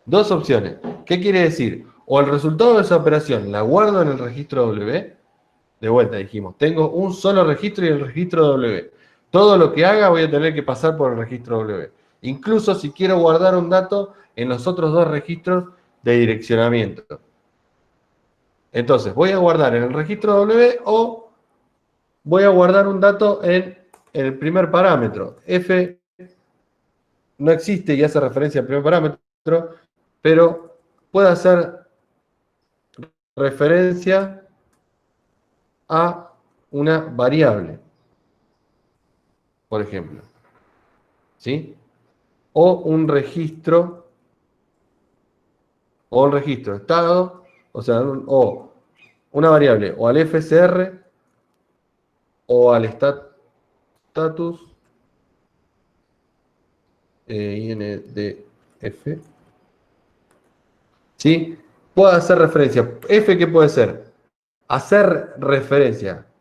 Dos opciones. ¿Qué quiere decir? O el resultado de esa operación la guardo en el registro W. De vuelta dijimos, tengo un solo registro y el registro W. Todo lo que haga voy a tener que pasar por el registro W. Incluso si quiero guardar un dato en los otros dos registros de direccionamiento. Entonces, voy a guardar en el registro W o voy a guardar un dato en el primer parámetro. F no existe y hace referencia al primer parámetro, pero puede hacer referencia a una variable, por ejemplo. ¿Sí? O un registro estado, o sea, o una variable o al FCR o al status INDF. ¿Sí? Puede hacer referencia. F, ¿qué puede ser?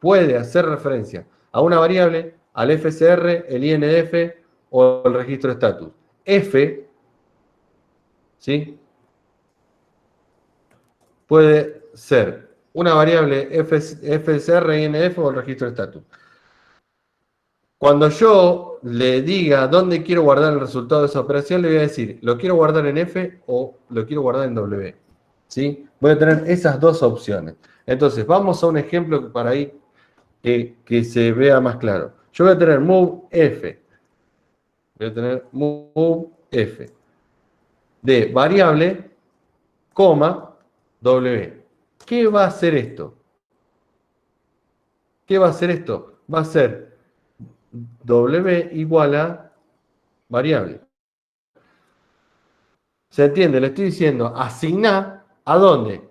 Puede hacer referencia a una variable, al FCR, el INDF o el registro status. F, ¿sí? Puede ser una variable FCR, INDF o el registro status. Cuando yo le diga dónde quiero guardar el resultado de esa operación, le voy a decir, ¿lo quiero guardar en F o lo quiero guardar en W? ¿Sí? Voy a tener esas dos opciones. Entonces, vamos a un ejemplo para ahí que se vea más claro. Yo voy a tener move F. De variable, coma, W. ¿Qué va a hacer esto? Va a ser W igual a variable. ¿Se entiende? Le estoy diciendo, asigná a dónde,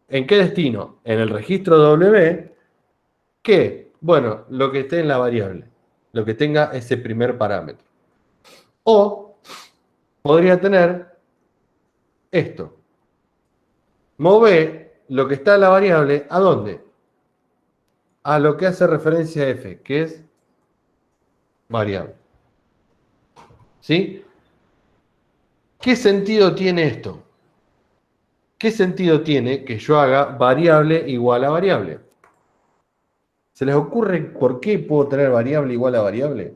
en qué destino, en el registro W, que, bueno, lo que esté en la variable, lo que tenga ese primer parámetro. O podría tener esto. Move lo que está en la variable, ¿a dónde? A lo que hace referencia a f, que es variable. ¿Sí? ¿Qué sentido tiene esto? ¿Qué sentido tiene que yo haga variable igual a variable? ¿Se les ocurre por qué puedo tener variable igual a variable?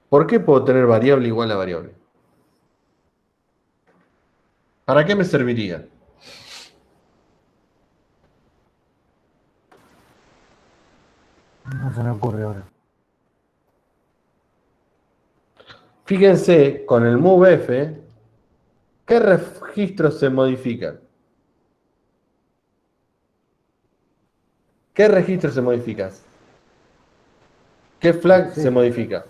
¿Por qué puedo tener variable igual a variable? ¿Para qué me serviría? No se me ocurre ahora. Fíjense, con el movef, ¿qué registros se modifican? ¿Qué registro se modifica? ¿Qué flag se modifica?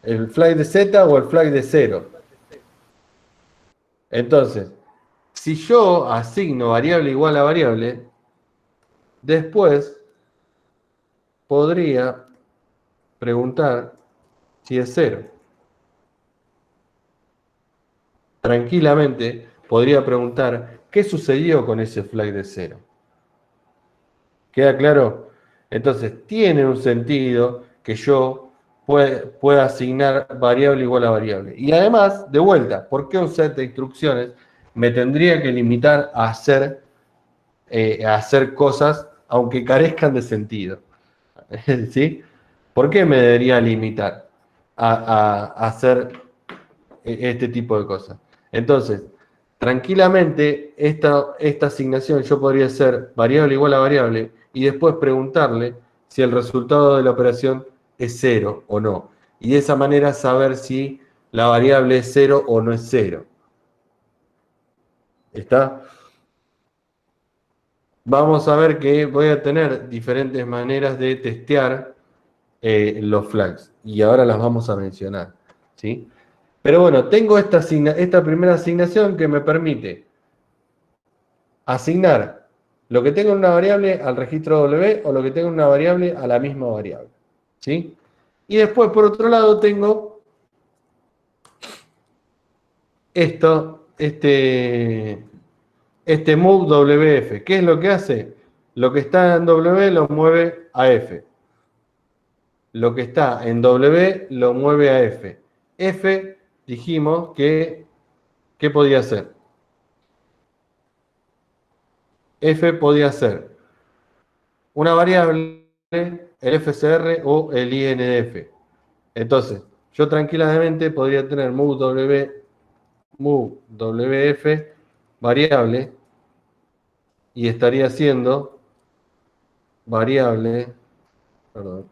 ¿El flag de Z o el flag de 0? Entonces, si yo asigno variable igual a variable, después podría preguntar si es 0. Tranquilamente podría preguntar qué sucedió con ese flag de 0. ¿Queda claro? Entonces, tiene un sentido que yo pueda asignar variable igual a variable. Y además, de vuelta, ¿por qué un set de instrucciones me tendría que limitar a hacer cosas aunque carezcan de sentido? ¿Sí? ¿Por qué me debería limitar a hacer este tipo de cosas? Entonces, tranquilamente, esta asignación yo podría hacer variable igual a variable y después preguntarle si el resultado de la operación es 0 o no. Y de esa manera saber si la variable es 0 o no es 0. ¿Está? Vamos a ver que voy a tener diferentes maneras de testear los flags. Y ahora las vamos a mencionar. ¿Sí? Pero bueno, tengo esta primera asignación que me permite asignar lo que tengo en una variable al registro W o lo que tengo en una variable a la misma variable. ¿Sí? Y después, por otro lado, tengo este move WF. ¿Qué es lo que hace? Lo que está en W lo mueve a F. Lo que está en W lo mueve a F. F dijimos que, ¿qué podía hacer? F podía ser una variable, el FCR o el INF. Entonces, yo tranquilamente podría tener move WF variable y estaría haciendo variable, perdón,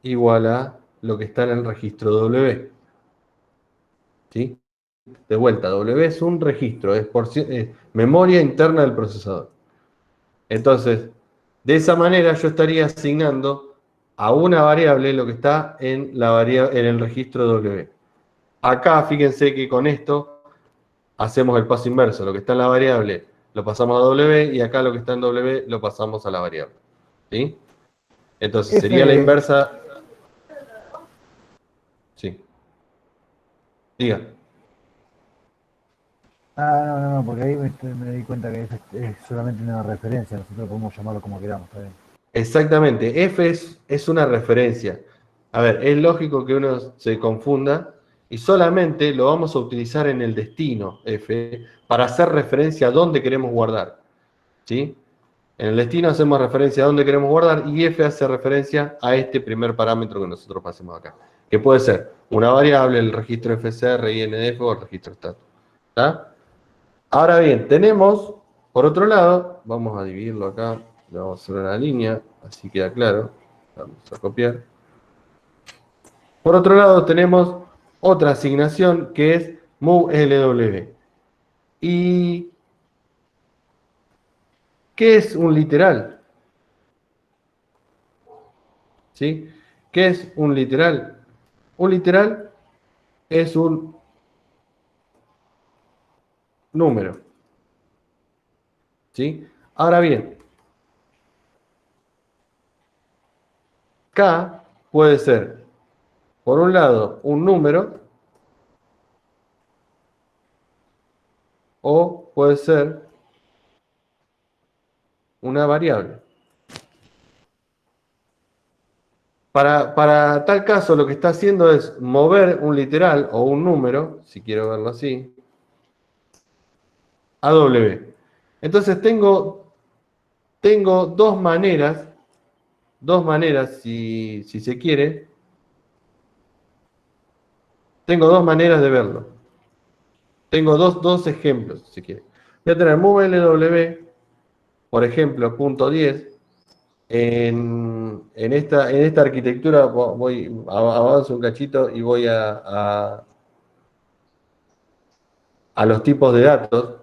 igual a lo que está en el registro W. ¿Sí? De vuelta, W es un registro, es memoria interna del procesador. Entonces, de esa manera yo estaría asignando a una variable lo que está en el registro W. Acá, fíjense que con esto hacemos el paso inverso. Lo que está en la variable lo pasamos a W y acá lo que está en W lo pasamos a la variable. ¿Sí? Entonces sería la F, inversa. Sí. Diga. no, porque ahí me di cuenta que es solamente una referencia, nosotros podemos llamarlo como queramos, está bien. Exactamente. F es una referencia. A ver, es lógico que uno se confunda y solamente lo vamos a utilizar en el destino F para hacer referencia a dónde queremos guardar. ¿Sí? En el destino hacemos referencia a dónde queremos guardar y F hace referencia a este primer parámetro que nosotros pasemos acá, que puede ser una variable, el registro FCR, INDF o el registro status. ¿Está? Ahora bien, tenemos, por otro lado, vamos a dividirlo acá, le vamos a hacer una línea, así queda claro. Vamos a copiar. Por otro lado, tenemos otra asignación que es moveLW. ¿Y qué es un literal? ¿sí? ¿Qué es un literal? Un literal es un número, ¿sí? Ahora bien, K puede ser, por un lado, un número, o puede ser una variable. Para tal caso, lo que está haciendo es mover un literal o un número, si quiero verlo así, a W. Entonces tengo dos maneras, si se quiere, tengo dos maneras de verlo. Tengo dos ejemplos, si quiere. Voy a tener MoveLW, por ejemplo, punto 10. En esta arquitectura avanzo un cachito y voy a los tipos de datos.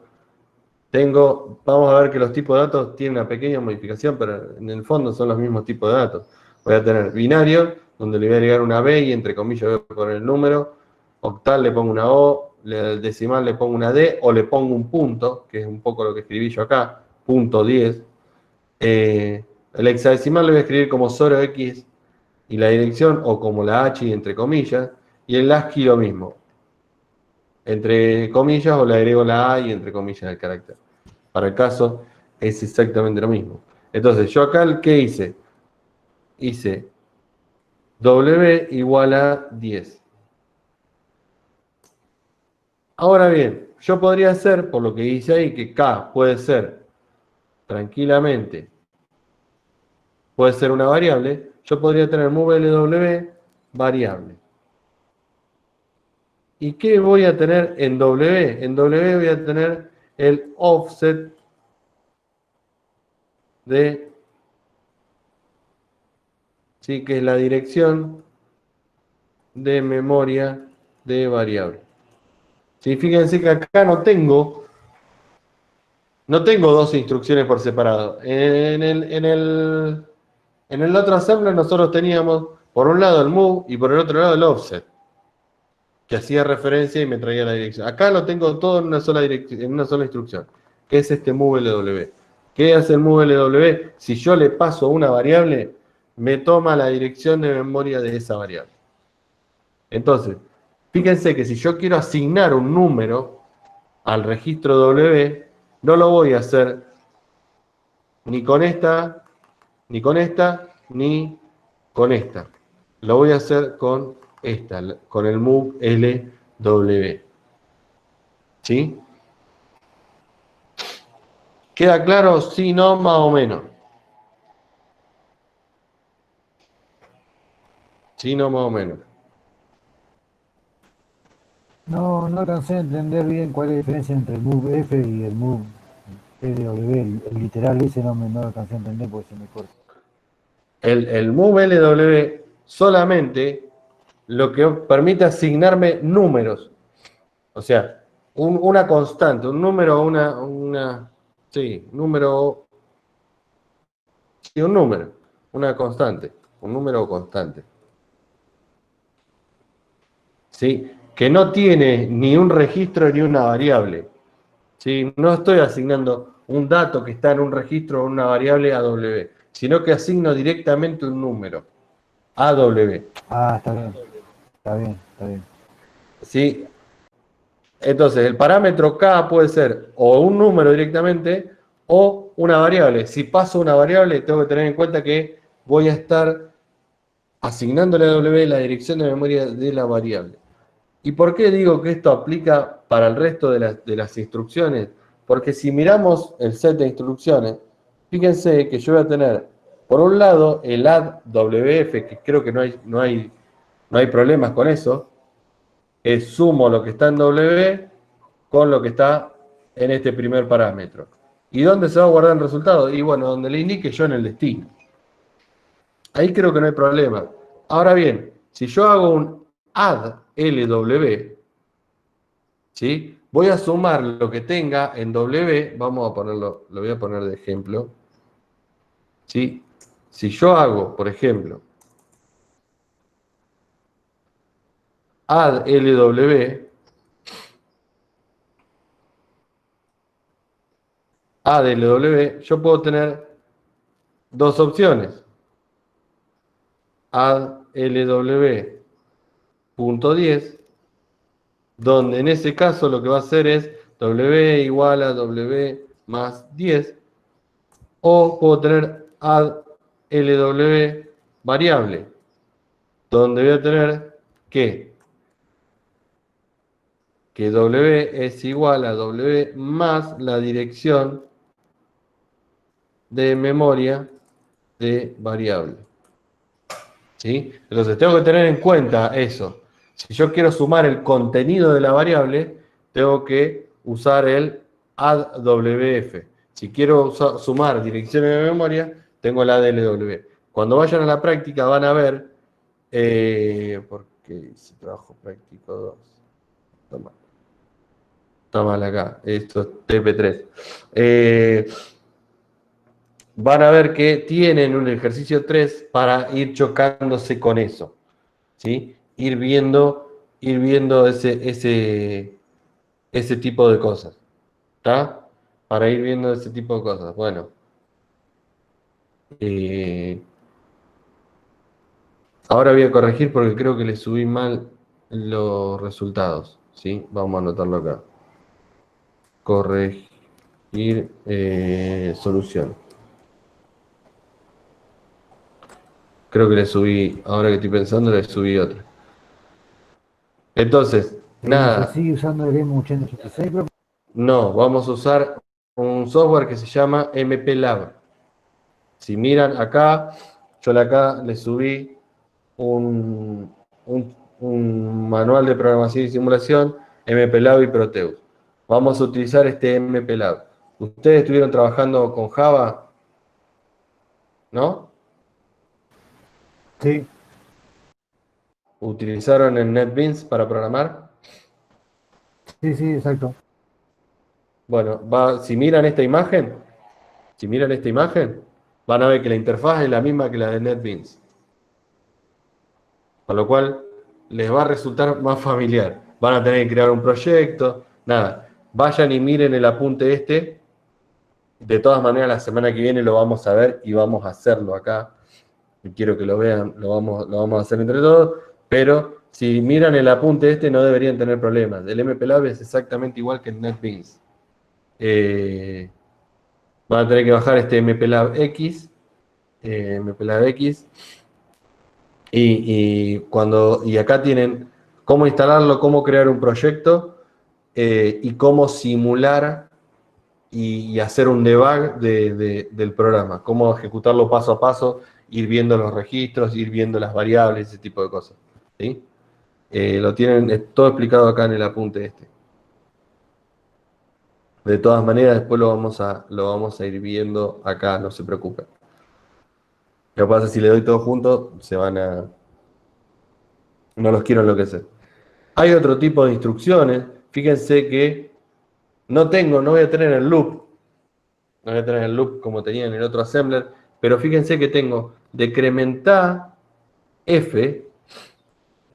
Vamos a ver que los tipos de datos tienen una pequeña modificación, pero en el fondo son los mismos tipos de datos. Voy a tener binario, donde le voy a agregar una B y entre comillas voy a poner el número. Octal le pongo una O, decimal le pongo una D o le pongo un punto, que es un poco lo que escribí yo acá, punto 10. El hexadecimal le voy a escribir como 0x y la dirección o como la H y entre comillas. Y el ASCII lo mismo. Entre comillas o le agrego la A y entre comillas el carácter. Para el caso es exactamente lo mismo. Entonces yo acá, ¿qué hice? Hice W igual a 10. Ahora bien, yo podría hacer, por lo que hice ahí, que K puede ser tranquilamente, puede ser una variable, yo podría tener MoveLW variable. ¿Y qué voy a tener en W? En W voy a tener el offset de, ¿sí? Que es la dirección de memoria de variable. ¿Sí? Fíjense que acá no tengo dos instrucciones por separado. En el otro assembler nosotros teníamos por un lado el move y por el otro lado el offset, que hacía referencia y me traía la dirección. Acá lo tengo todo en una sola instrucción, que es este MoveLW. ¿Qué hace el MoveLW? Si yo le paso una variable, me toma la dirección de memoria de esa variable. Entonces, fíjense que si yo quiero asignar un número al registro W, no lo voy a hacer ni con esta, ni con esta, ni con esta. Lo voy a hacer con esta, con el move LW. ¿Sí? ¿Queda claro? Sí, no, más o menos. Sí, no, más o menos. No alcancé a entender bien cuál es la diferencia entre el move F y el move LW. El literal ese no lo alcancé a entender porque se me corta. El move LW solamente lo que permite asignarme números. O sea, una constante, un número, sí, número, sí, un número, una constante, un número constante. ¿Sí? Que no tiene ni un registro ni una variable. ¿Sí? No estoy asignando un dato que está en un registro o una variable a W, sino que asigno directamente un número a W. Ah, está bien, está bien, está bien. ¿Sí? Entonces, el parámetro K puede ser o un número directamente o una variable. Si paso una variable, tengo que tener en cuenta que voy a estar asignándole a W la dirección de memoria de la variable. ¿Y por qué digo que esto aplica para el resto de las instrucciones? Porque si miramos el set de instrucciones, fíjense que yo voy a tener, por un lado, el add WF, que creo que no hay problemas con eso, es sumo lo que está en W con lo que está en este primer parámetro. ¿Y dónde se va a guardar el resultado? Y bueno, donde le indique yo en el destino. Ahí creo que no hay problema. Ahora bien, si yo hago un add LW, ¿sí? Voy a sumar lo que tenga en W, vamos a ponerlo, lo voy a poner de ejemplo. ¿Sí? Si yo hago, por ejemplo, add LW, yo puedo tener dos opciones. Add LW.10, donde en ese caso lo que va a hacer es W igual a W más 10, o puedo tener add LW variable, donde voy a tener que W es igual a W más la dirección de memoria de variable. ¿Sí? Entonces tengo que tener en cuenta eso. Si yo quiero sumar el contenido de la variable, tengo que usar el addWF. Si quiero sumar direcciones de memoria, tengo el addLW. Cuando vayan a la práctica van a ver, porque si trabajo práctico 2, está mal acá, esto es TP3. Van a ver que tienen un ejercicio 3 para ir chocándose con eso, ¿sí? Ir viendo ese tipo de cosas, ¿está? Para ir viendo ese tipo de cosas. Bueno, ahora voy a corregir porque creo que le subí mal los resultados, ¿sí? Vamos a anotarlo acá. Corregir solución. Creo que le subí, ahora que estoy pensando, le subí otra. Entonces, ¿Se nada, sigue usando el M8086? no, vamos a usar un software que se llama MPLab. Si miran acá, yo acá le subí un manual de programación y simulación, MPLab y Proteus. Vamos a utilizar este MPLab. ¿Ustedes estuvieron trabajando con Java? ¿No? Sí, ¿Utilizaron el NetBeans para programar? sí, sí, exacto. Bueno, si miran esta imagen, van a ver que la interfaz es la misma que la de NetBeans. Con lo cual les va a resultar más familiar. Van a tener que crear un proyecto, nada. Vayan y miren el apunte este. De todas maneras, la semana que viene lo vamos a ver y vamos a hacerlo acá. Y quiero que lo vean, lo vamos a hacer entre todos. Pero si miran el apunte este, no deberían tener problemas. El MPLab es exactamente igual que el NetBeans. Van a tener que bajar este MPLab X. MPLab X. Y acá tienen cómo instalarlo, cómo crear un proyecto y cómo simular y hacer un debug del programa, cómo ejecutarlo paso a paso, ir viendo los registros, ir viendo las variables, ese tipo de cosas. ¿Sí? Lo tienen todo explicado acá en el apunte este. De todas maneras, después lo vamos a ir viendo acá, no se preocupen. Lo que pasa es que si le doy todo junto, no los quiero enloquecer. Hay otro tipo de instrucciones. Fíjense que no voy a tener el loop. No voy a tener el loop como tenía en el otro assembler. Pero fíjense que tengo decrementar f,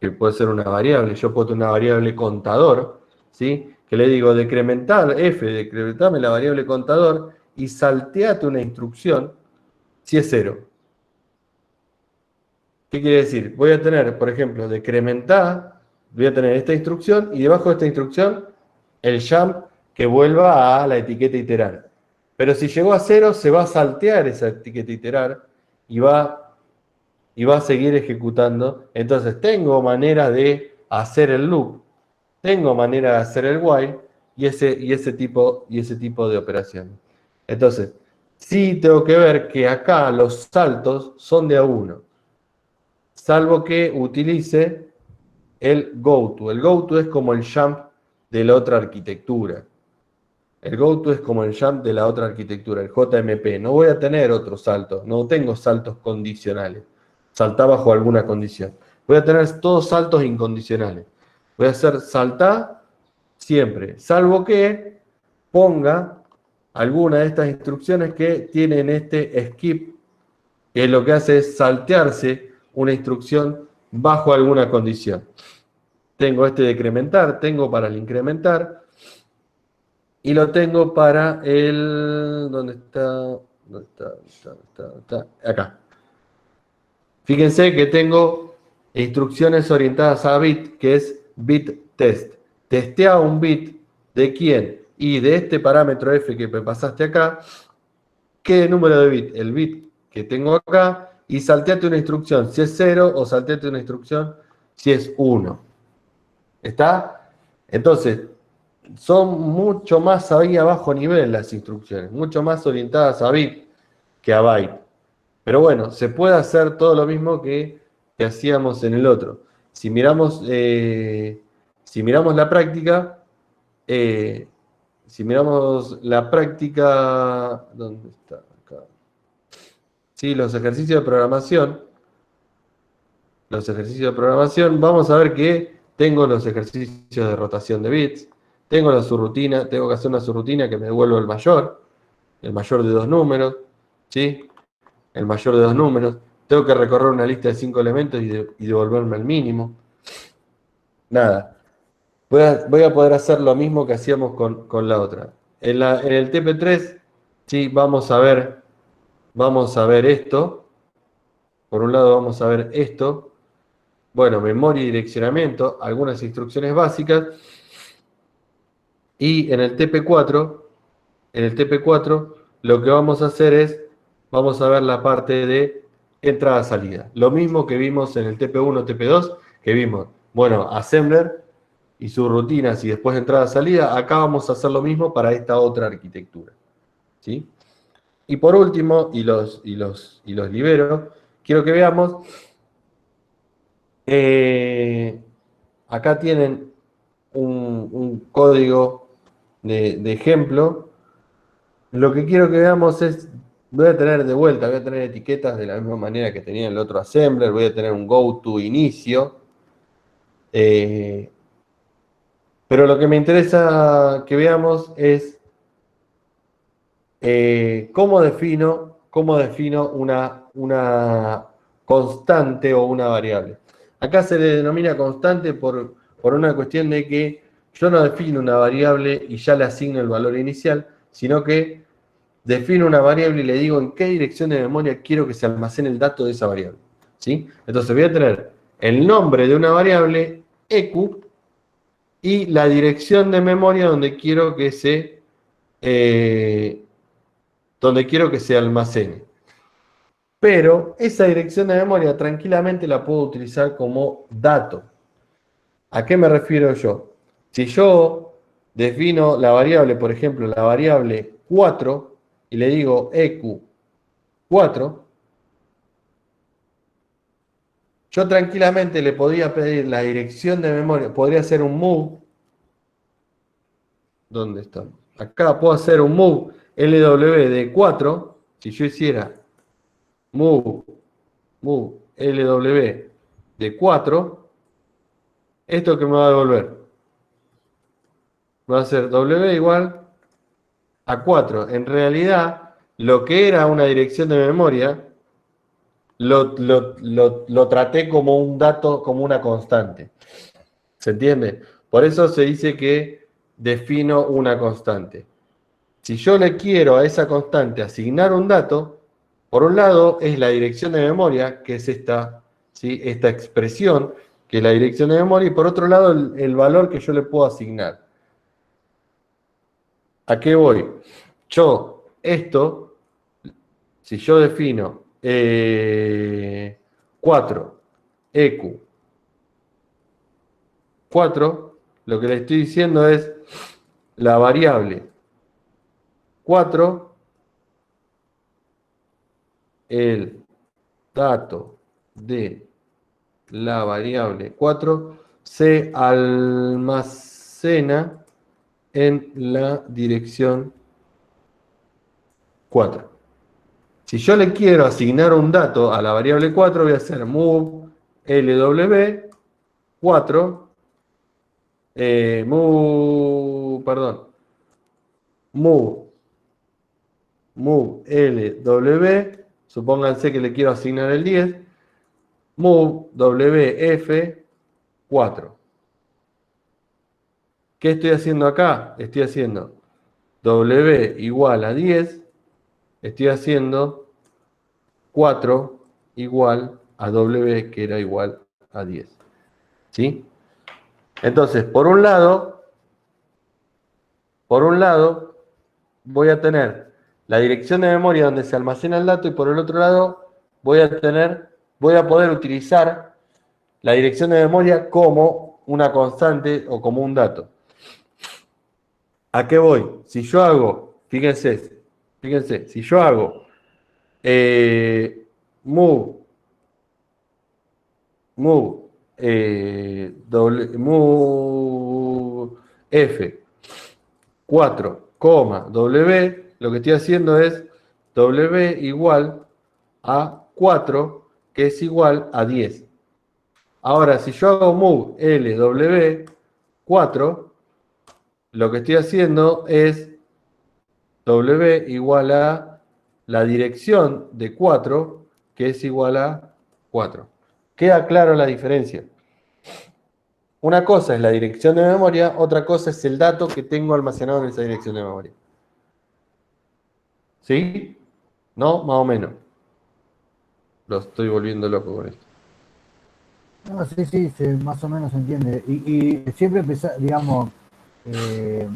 que puede ser una variable. Yo puedo tener una variable contador, ¿sí? Que le digo decrementar f, decrementame la variable contador y salteate una instrucción si es 0. ¿Qué quiere decir? Voy a tener, por ejemplo, decrementar, voy a tener esta instrucción y debajo de esta instrucción el jump que vuelva a la etiqueta iterar. Pero si llegó a 0, se va a saltear esa etiqueta iterar y va a seguir ejecutando. Entonces tengo manera de hacer el loop, tengo manera de hacer el while y ese tipo de operaciones. Entonces, sí tengo que ver que acá los saltos son de a uno, salvo que utilice el goto. El goto es como el jump de la otra arquitectura. El goto es como el jump de la otra arquitectura, el JMP. No voy a tener otro salto, no tengo saltos condicionales. Saltar bajo alguna condición. Voy a tener todos saltos incondicionales. Voy a hacer saltar siempre, salvo que ponga alguna de estas instrucciones que tienen este skip, que lo que hace es saltearse una instrucción bajo alguna condición. tengo este decrementar, tengo para el incrementar, y lo tengo para el... ¿Dónde está? ¿Dónde está? ¿Dónde está? Acá. Fíjense que tengo instrucciones orientadas a bit, que es bit test. Testea un bit de quién y de este parámetro f que me pasaste acá, ¿qué número de bit? El bit que tengo acá, y salteate una instrucción si es 0 o salteate una instrucción si es 1. ¿Está? Entonces, son mucho más ahí a bajo nivel las instrucciones, mucho más orientadas a bit que a byte. Pero bueno, se puede hacer todo lo mismo que hacíamos en el otro. Si miramos la práctica, ¿dónde está? Acá. Sí, los ejercicios de programación, vamos a ver que tengo los ejercicios de rotación de bits, tengo la subrutina, tengo que hacer una subrutina que me devuelva el mayor de dos números, ¿sí? El mayor de dos números. Tengo que recorrer una lista de 5 elementos y devolverme el mínimo. Nada. Voy a poder hacer lo mismo que hacíamos con la otra. En el TP3, sí, vamos a ver esto. Por un lado vamos a ver esto. Bueno, memoria y direccionamiento, algunas instrucciones básicas. Y en el TP4, lo que vamos a hacer es, vamos a ver la parte de entrada-salida. Lo mismo que vimos en el TP1, TP2, que vimos, bueno, assembler y sus rutinas y después entrada-salida. Acá vamos a hacer lo mismo para esta otra arquitectura, ¿sí? Y por último, y los libero, quiero que veamos, acá tienen un código de ejemplo. Lo que quiero que veamos es, voy a tener etiquetas de la misma manera que tenía el otro assembler, voy a tener un go to inicio, pero lo que me interesa que veamos es cómo defino una constante o una variable. Acá se le denomina constante por una cuestión de que yo no defino una variable y ya le asigno el valor inicial, sino que defino una variable y le digo en qué dirección de memoria quiero que se almacene el dato de esa variable, ¿sí? Entonces voy a tener el nombre de una variable, EQ, y la dirección de memoria donde quiero que se almacene. Pero esa dirección de memoria tranquilamente la puedo utilizar como dato. ¿A qué me refiero yo? Si yo defino la variable, por ejemplo, la variable 4, y le digo EQ4, yo tranquilamente le podría pedir la dirección de memoria, podría hacer un move. ¿Dónde estamos? Acá puedo hacer un move LW de 4, si yo hiciera move LW de 4, ¿esto que me va a devolver? Va a ser W igual a 4. En realidad, lo que era una dirección de memoria, lo traté como un dato, como una constante. ¿Se entiende? Por eso se dice que defino una constante. Si yo le quiero a esa constante asignar un dato, por un lado es la dirección de memoria, que es esta, ¿sí? Esta expresión, que es la dirección de memoria, y por otro lado el valor que yo le puedo asignar. ¿A qué voy? Si yo defino 4 EQ 4, lo que le estoy diciendo es la variable 4, el dato de la variable 4 se almacena en la dirección 4. Si yo le quiero asignar un dato a la variable 4, voy a hacer move LW 4, move LW, supónganse que le quiero asignar el 10, move WF 4. ¿Qué estoy haciendo acá? Estoy haciendo W igual a 10, estoy haciendo 4 igual a W, que era igual a 10. ¿Sí? Entonces, por un lado, voy a tener la dirección de memoria donde se almacena el dato y por el otro lado voy a poder utilizar la dirección de memoria como una constante o como un dato. ¿A qué voy? Si yo hago, fíjense, si yo hago move F 4, W, lo que estoy haciendo es W igual a 4, que es igual a 10. Ahora, si yo hago move LW 4, lo que estoy haciendo es W igual a la dirección de 4, que es igual a 4. ¿Queda claro la diferencia? Una cosa es la dirección de memoria, otra cosa es el dato que tengo almacenado en esa dirección de memoria. ¿Sí? ¿No? Más o menos. Lo estoy volviendo loco con esto. No, sí, sí, más o menos se entiende. Y siempre, digamos, eh,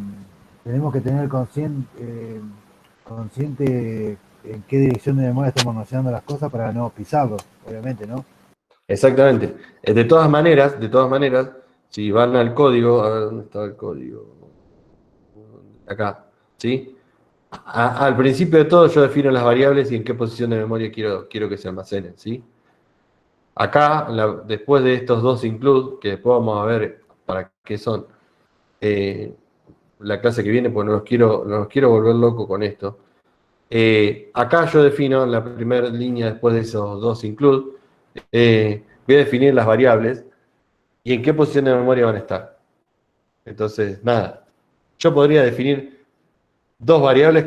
tenemos que tener consciente en qué dirección de memoria estamos almacenando las cosas para no pisarlos, obviamente, ¿no? Exactamente. De todas maneras, si van al código, a ver dónde está el código. Acá, ¿sí? Al principio de todo yo defino las variables y en qué posición de memoria quiero que se almacenen, ¿sí? Acá, después de estos dos include, que después vamos a ver para qué son la clase que viene, porque no los quiero volver loco con esto. Acá yo defino en la primera línea, después de esos dos include, voy a definir las variables y en qué posición de memoria van a estar. Entonces, nada, yo podría definir dos variables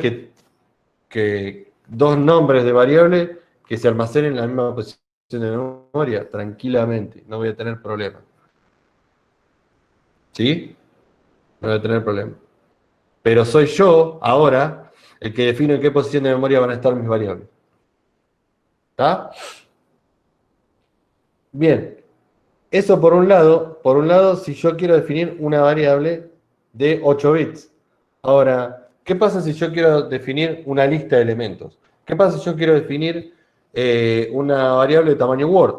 dos nombres de variables que se almacenen en la misma posición de memoria, tranquilamente, no voy a tener problema. ¿Sí? No voy a tener problema. Pero soy yo, ahora, el que define en qué posición de memoria van a estar mis variables. ¿Está? Bien. Eso por un lado, si yo quiero definir una variable de 8 bits. Ahora, ¿qué pasa si yo quiero definir una lista de elementos? ¿Qué pasa si yo quiero definir una variable de tamaño Word?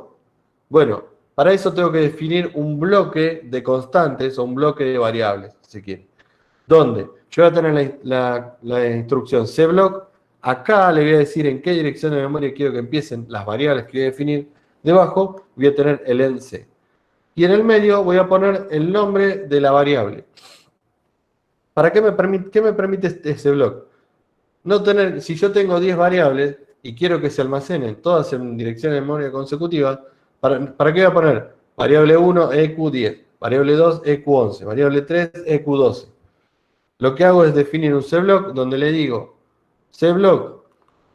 Bueno, para eso tengo que definir un bloque de constantes o un bloque de variables, si quiere. Donde yo voy a tener la instrucción cblock. Acá le voy a decir en qué dirección de memoria quiero que empiecen las variables que voy a definir. Debajo voy a tener el endc. Y en el medio voy a poner el nombre de la variable. ¿Para qué me permite ese bloque? No tener, si yo tengo 10 variables y quiero que se almacenen todas en direcciones de memoria consecutivas, ¿para qué voy a poner? Variable 1, EQ10, variable 2, EQ11, variable 3, EQ12. Lo que hago es definir un cblock donde le digo cblock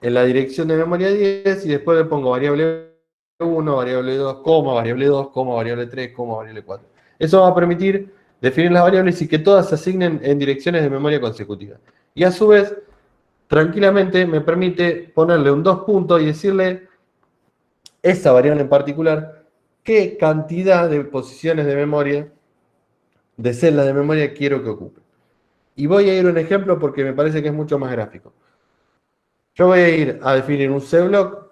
en la dirección de memoria 10 y después le pongo variable 1, variable 2, variable 2, variable 3, variable 4. Eso va a permitir definir las variables y que todas se asignen en direcciones de memoria consecutivas. Y a su vez, tranquilamente me permite ponerle un dos puntos y decirle esa variable en particular qué cantidad de posiciones de memoria, de celdas de memoria quiero que ocupe. Y voy a ir a un ejemplo porque me parece que es mucho más gráfico. Yo voy a ir a definir un cblock,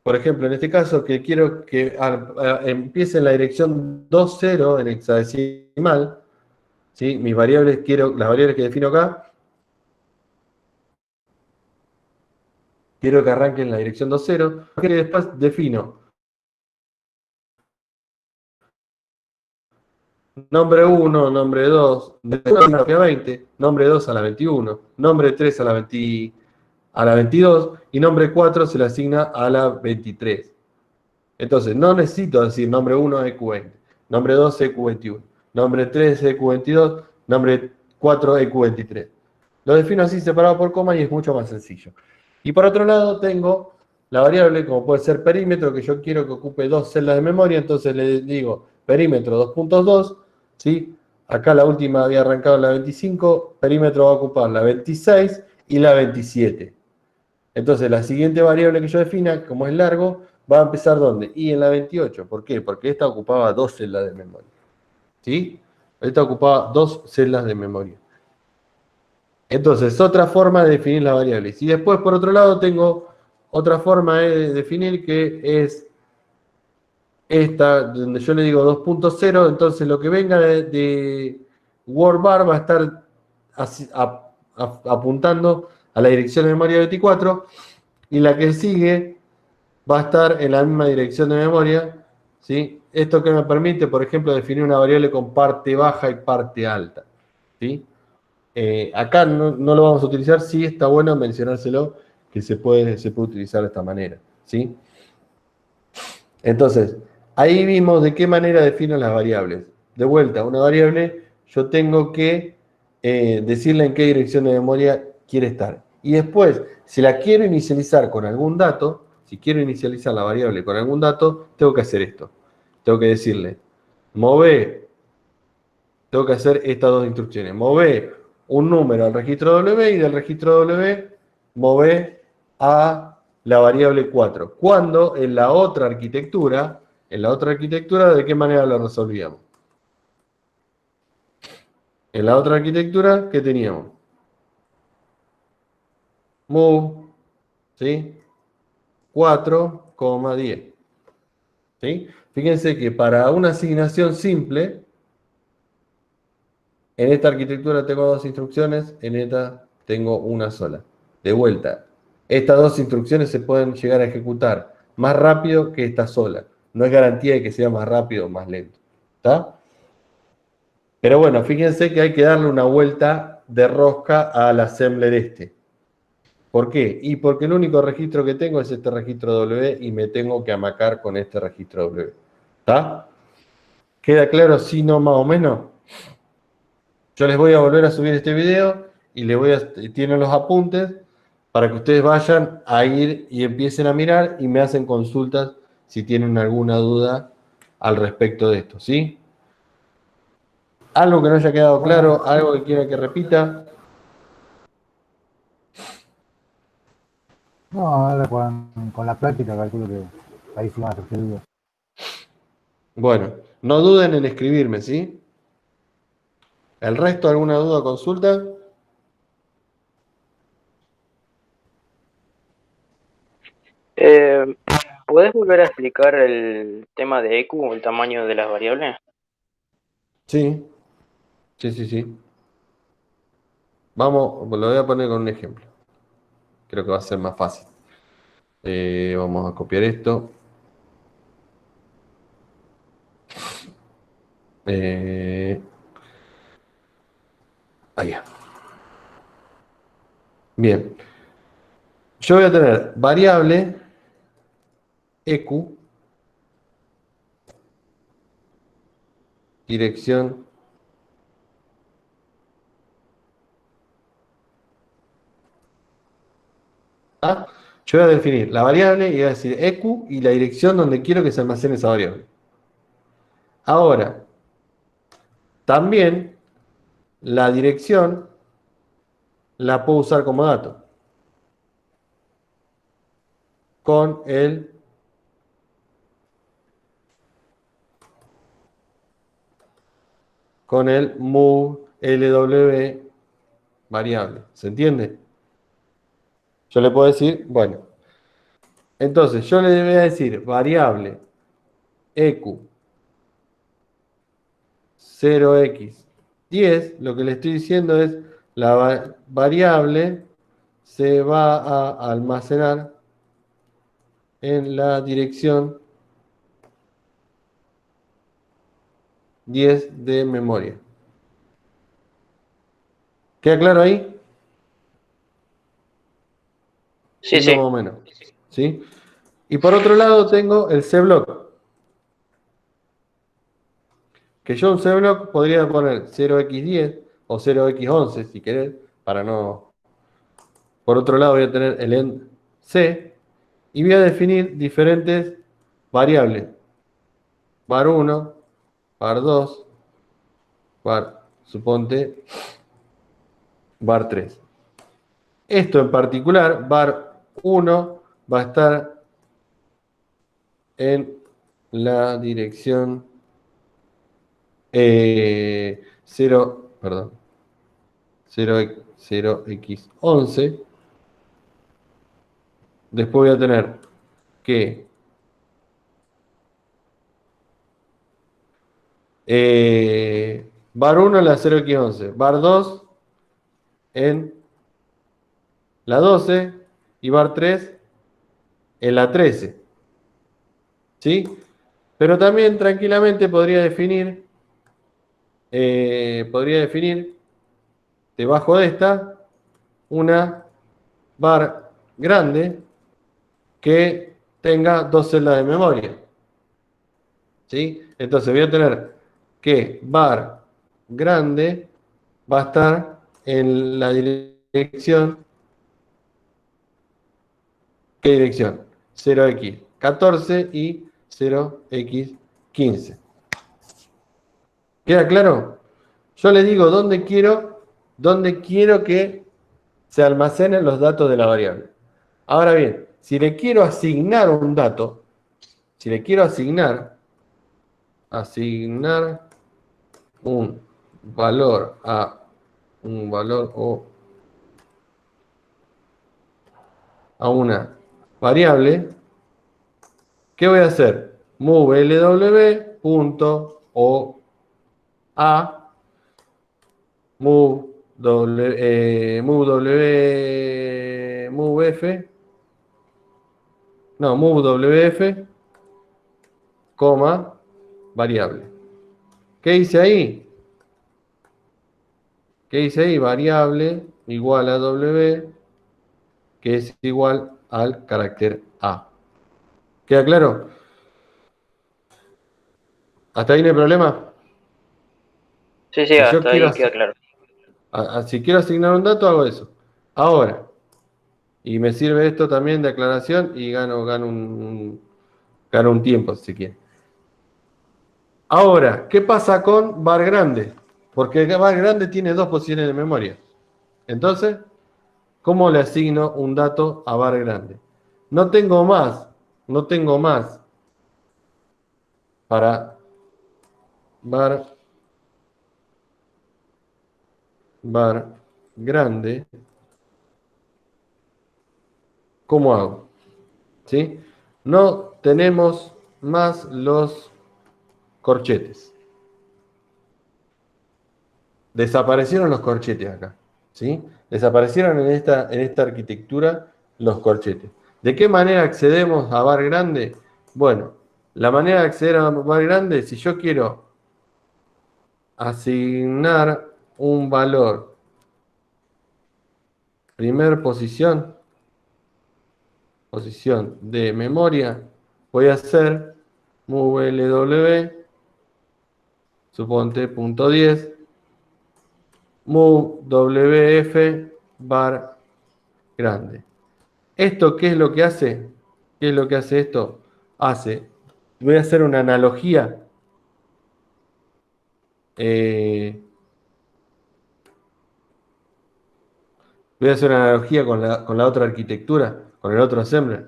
por ejemplo, en este caso, que quiero que empiece en la dirección 2.0 en hexadecimal. ¿Sí? Las variables que defino acá, quiero que arranquen en la dirección 2.0, que después defino nombre 1, nombre 2, de 1 a la 20, nombre 2 a la 21, nombre 3 a la 22 y nombre 4 se le asigna a la 23. Entonces, no necesito decir nombre 1 EQ20, nombre 2 EQ21, nombre 3 EQ22, nombre 4 EQ23. Lo defino así separado por coma y es mucho más sencillo. Y por otro lado tengo la variable como puede ser perímetro, que yo quiero que ocupe dos celdas de memoria, entonces le digo perímetro 2.2, ¿sí? Acá la última había arrancado en la 25, perímetro va a ocupar la 26 y la 27. Entonces, la siguiente variable que yo defina, como es largo, va a empezar ¿dónde? Y en la 28. ¿Por qué? Porque esta ocupaba 2 celdas de memoria. ¿Sí? Esta ocupaba 2 celdas de memoria. Entonces, otra forma de definir las variables. Y después, por otro lado, tengo otra forma de definir que es esta, donde yo le digo 2.0. Entonces, lo que venga de WordBar va a estar apuntando a la dirección de memoria 24, y la que sigue va a estar en la misma dirección de memoria. ¿Sí? Esto que me permite, por ejemplo, definir una variable con parte baja y parte alta. ¿Sí? Acá no lo vamos a utilizar, sí está bueno mencionárselo, que se puede utilizar de esta manera. ¿Sí? Entonces, ahí vimos de qué manera defino las variables. De vuelta, una variable yo tengo que decirle en qué dirección de memoria quiere estar. Y después, si la quiero inicializar con algún dato, si quiero inicializar la variable con algún dato, tengo que hacer esto. Tengo que decirle, move, tengo que hacer estas dos instrucciones. Move un número al registro W y del registro W move a la variable 4. Cuando en la otra arquitectura, ¿de qué manera lo resolvíamos? En la otra arquitectura, ¿qué teníamos? Move, ¿sí? 4,10. ¿Sí? Fíjense que para una asignación simple, en esta arquitectura tengo dos instrucciones, en esta tengo una sola. De vuelta, estas dos instrucciones se pueden llegar a ejecutar más rápido que esta sola. No es garantía de que sea más rápido o más lento. ¿Está? Pero bueno, fíjense que hay que darle una vuelta de rosca al assembler este. ¿Por qué? Y porque el único registro que tengo es este registro W y me tengo que amacar con este registro W. ¿Está? ¿Queda claro si no más o menos? Yo les voy a volver a subir este video y tienen los apuntes para que ustedes vayan a ir y empiecen a mirar y me hacen consultas si tienen alguna duda al respecto de esto, ¿sí? Algo que no haya quedado claro, algo que quiera que repita. No, ahora con la práctica calculo que ahí sí van a surgir dudas. Bueno, no duden en escribirme, ¿sí? ¿El resto alguna duda o consulta? Eh, ¿Puedes volver a explicar el tema de EQ, el tamaño de las variables? Sí, sí. Vamos, lo voy a poner con un ejemplo. Creo que va a ser más fácil. Vamos a copiar esto. Ahí. Bien. Yo voy a tener variable EQ, dirección A. Yo voy a definir la variable y voy a decir EQ y la dirección donde quiero que se almacene esa variable. Ahora, también la dirección la puedo usar como dato con el move LW variable. ¿Se entiende? Yo le puedo decir, bueno, entonces yo le voy a decir variable EQ 0x10, lo que le estoy diciendo es la variable se va a almacenar en la dirección 10 de memoria. ¿Queda claro ahí? Sí, No sí. más o menos. ¿Sí? Y por otro lado tengo el cblock. Que yo un cblock podría poner 0x10 o 0x11 si querés, para no... Por otro lado voy a tener el end c y voy a definir diferentes variables. Var1, var2, var suponte var 3. Esto en particular, var 1, va a estar en la dirección 0, perdón, 0x11. Después voy a tener que var 1 en la 0x11, var 2 en la 12 y var 3 en la 13. ¿Sí? Pero también tranquilamente podría definir debajo de esta una var grande que tenga 2 celdas de memoria. ¿Sí? Entonces voy a tener que var grande va a estar en la dirección. ¿Qué dirección? 0x14 y 0x15. ¿Queda claro? Yo les digo dónde quiero que se almacenen los datos de la variable. Ahora bien, si le quiero asignar un dato, si le quiero asignar un valor o a una variable, ¿qué voy a hacer? Move lw.oa move wf, coma, variable. ¿Qué hice ahí? Variable igual a w, que es igual al carácter a. ¿Queda claro? ¿Hasta ahí no hay problema? Sí, Si yo hasta quiero, ahí queda claro. si quiero asignar un dato, hago eso. Ahora, y me sirve esto también de aclaración y gano un tiempo, si quiere. Ahora, ¿qué pasa con var grande? Porque var grande tiene 2 posiciones de memoria. Entonces, ¿cómo le asigno un dato a var grande? No tengo más para var grande. ¿Cómo hago? ¿Sí? No tenemos más los corchetes. Desaparecieron los corchetes acá. ¿Sí? Desaparecieron en esta arquitectura los corchetes. ¿De qué manera accedemos a var grande? Bueno, la manera de acceder a var grande, si yo quiero asignar un valor, primer posición de memoria, voy a hacer move lw, suponte punto 10, move wf var grande. ¿Esto qué es lo que hace? ¿Qué es lo que hace esto? Voy a hacer una analogía. Voy a hacer una analogía con la otra arquitectura, con el otro assembler.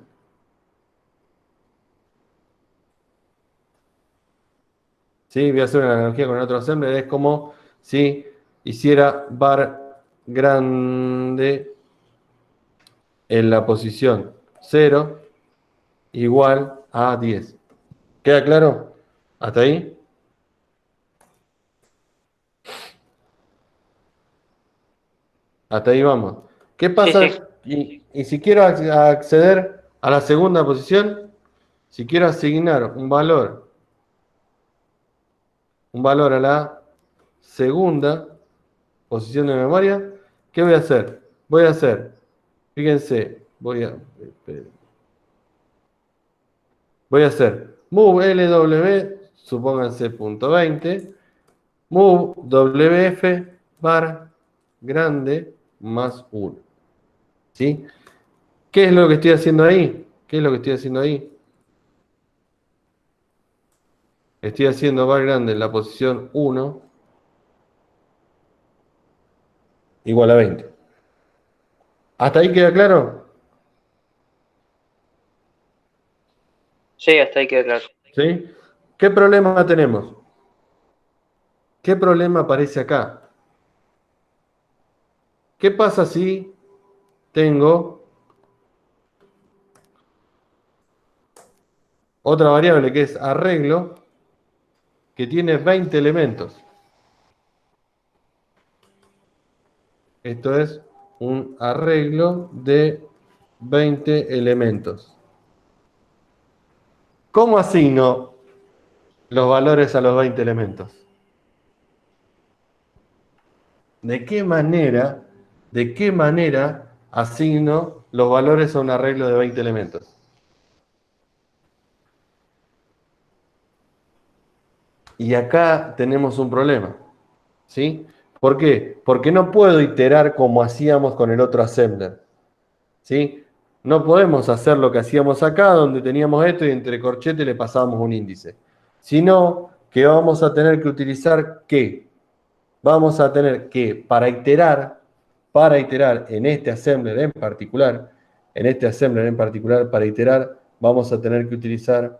¿Sí? Voy a hacer una analogía con el otro assembler. Es como si hiciera var grande en la posición 0 igual a 10. ¿Queda claro? ¿Hasta ahí? Hasta ahí vamos. ¿Qué Sí, sí. pasa? Y si quiero acceder a la segunda posición, si quiero asignar un valor a la segunda posición de memoria, ¿qué voy a hacer? Fíjense, voy a hacer move lw, supónganse punto 20, move wf var grande más 1. ¿Sí? ¿Qué es lo que estoy haciendo ahí? Estoy haciendo var grande en la posición 1 igual a 20. ¿Hasta ahí queda claro? Sí, hasta ahí queda claro. ¿Sí? ¿Qué problema tenemos? ¿Qué problema aparece acá? ¿Qué pasa si tengo otra variable que es arreglo, que tiene 20 elementos? Esto es un arreglo de 20 elementos. ¿Cómo asigno los valores a los 20 elementos? ¿De qué manera asigno los valores a un arreglo de 20 elementos? Y acá tenemos un problema, ¿sí? ¿Por qué? Porque no puedo iterar como hacíamos con el otro assembler, ¿sí? No podemos hacer lo que hacíamos acá, donde teníamos esto y entre corchetes le pasábamos un índice. Sino que vamos a tener que utilizar ¿qué? Vamos a tener que, para iterar en este assembler en particular, para iterar, vamos a tener que utilizar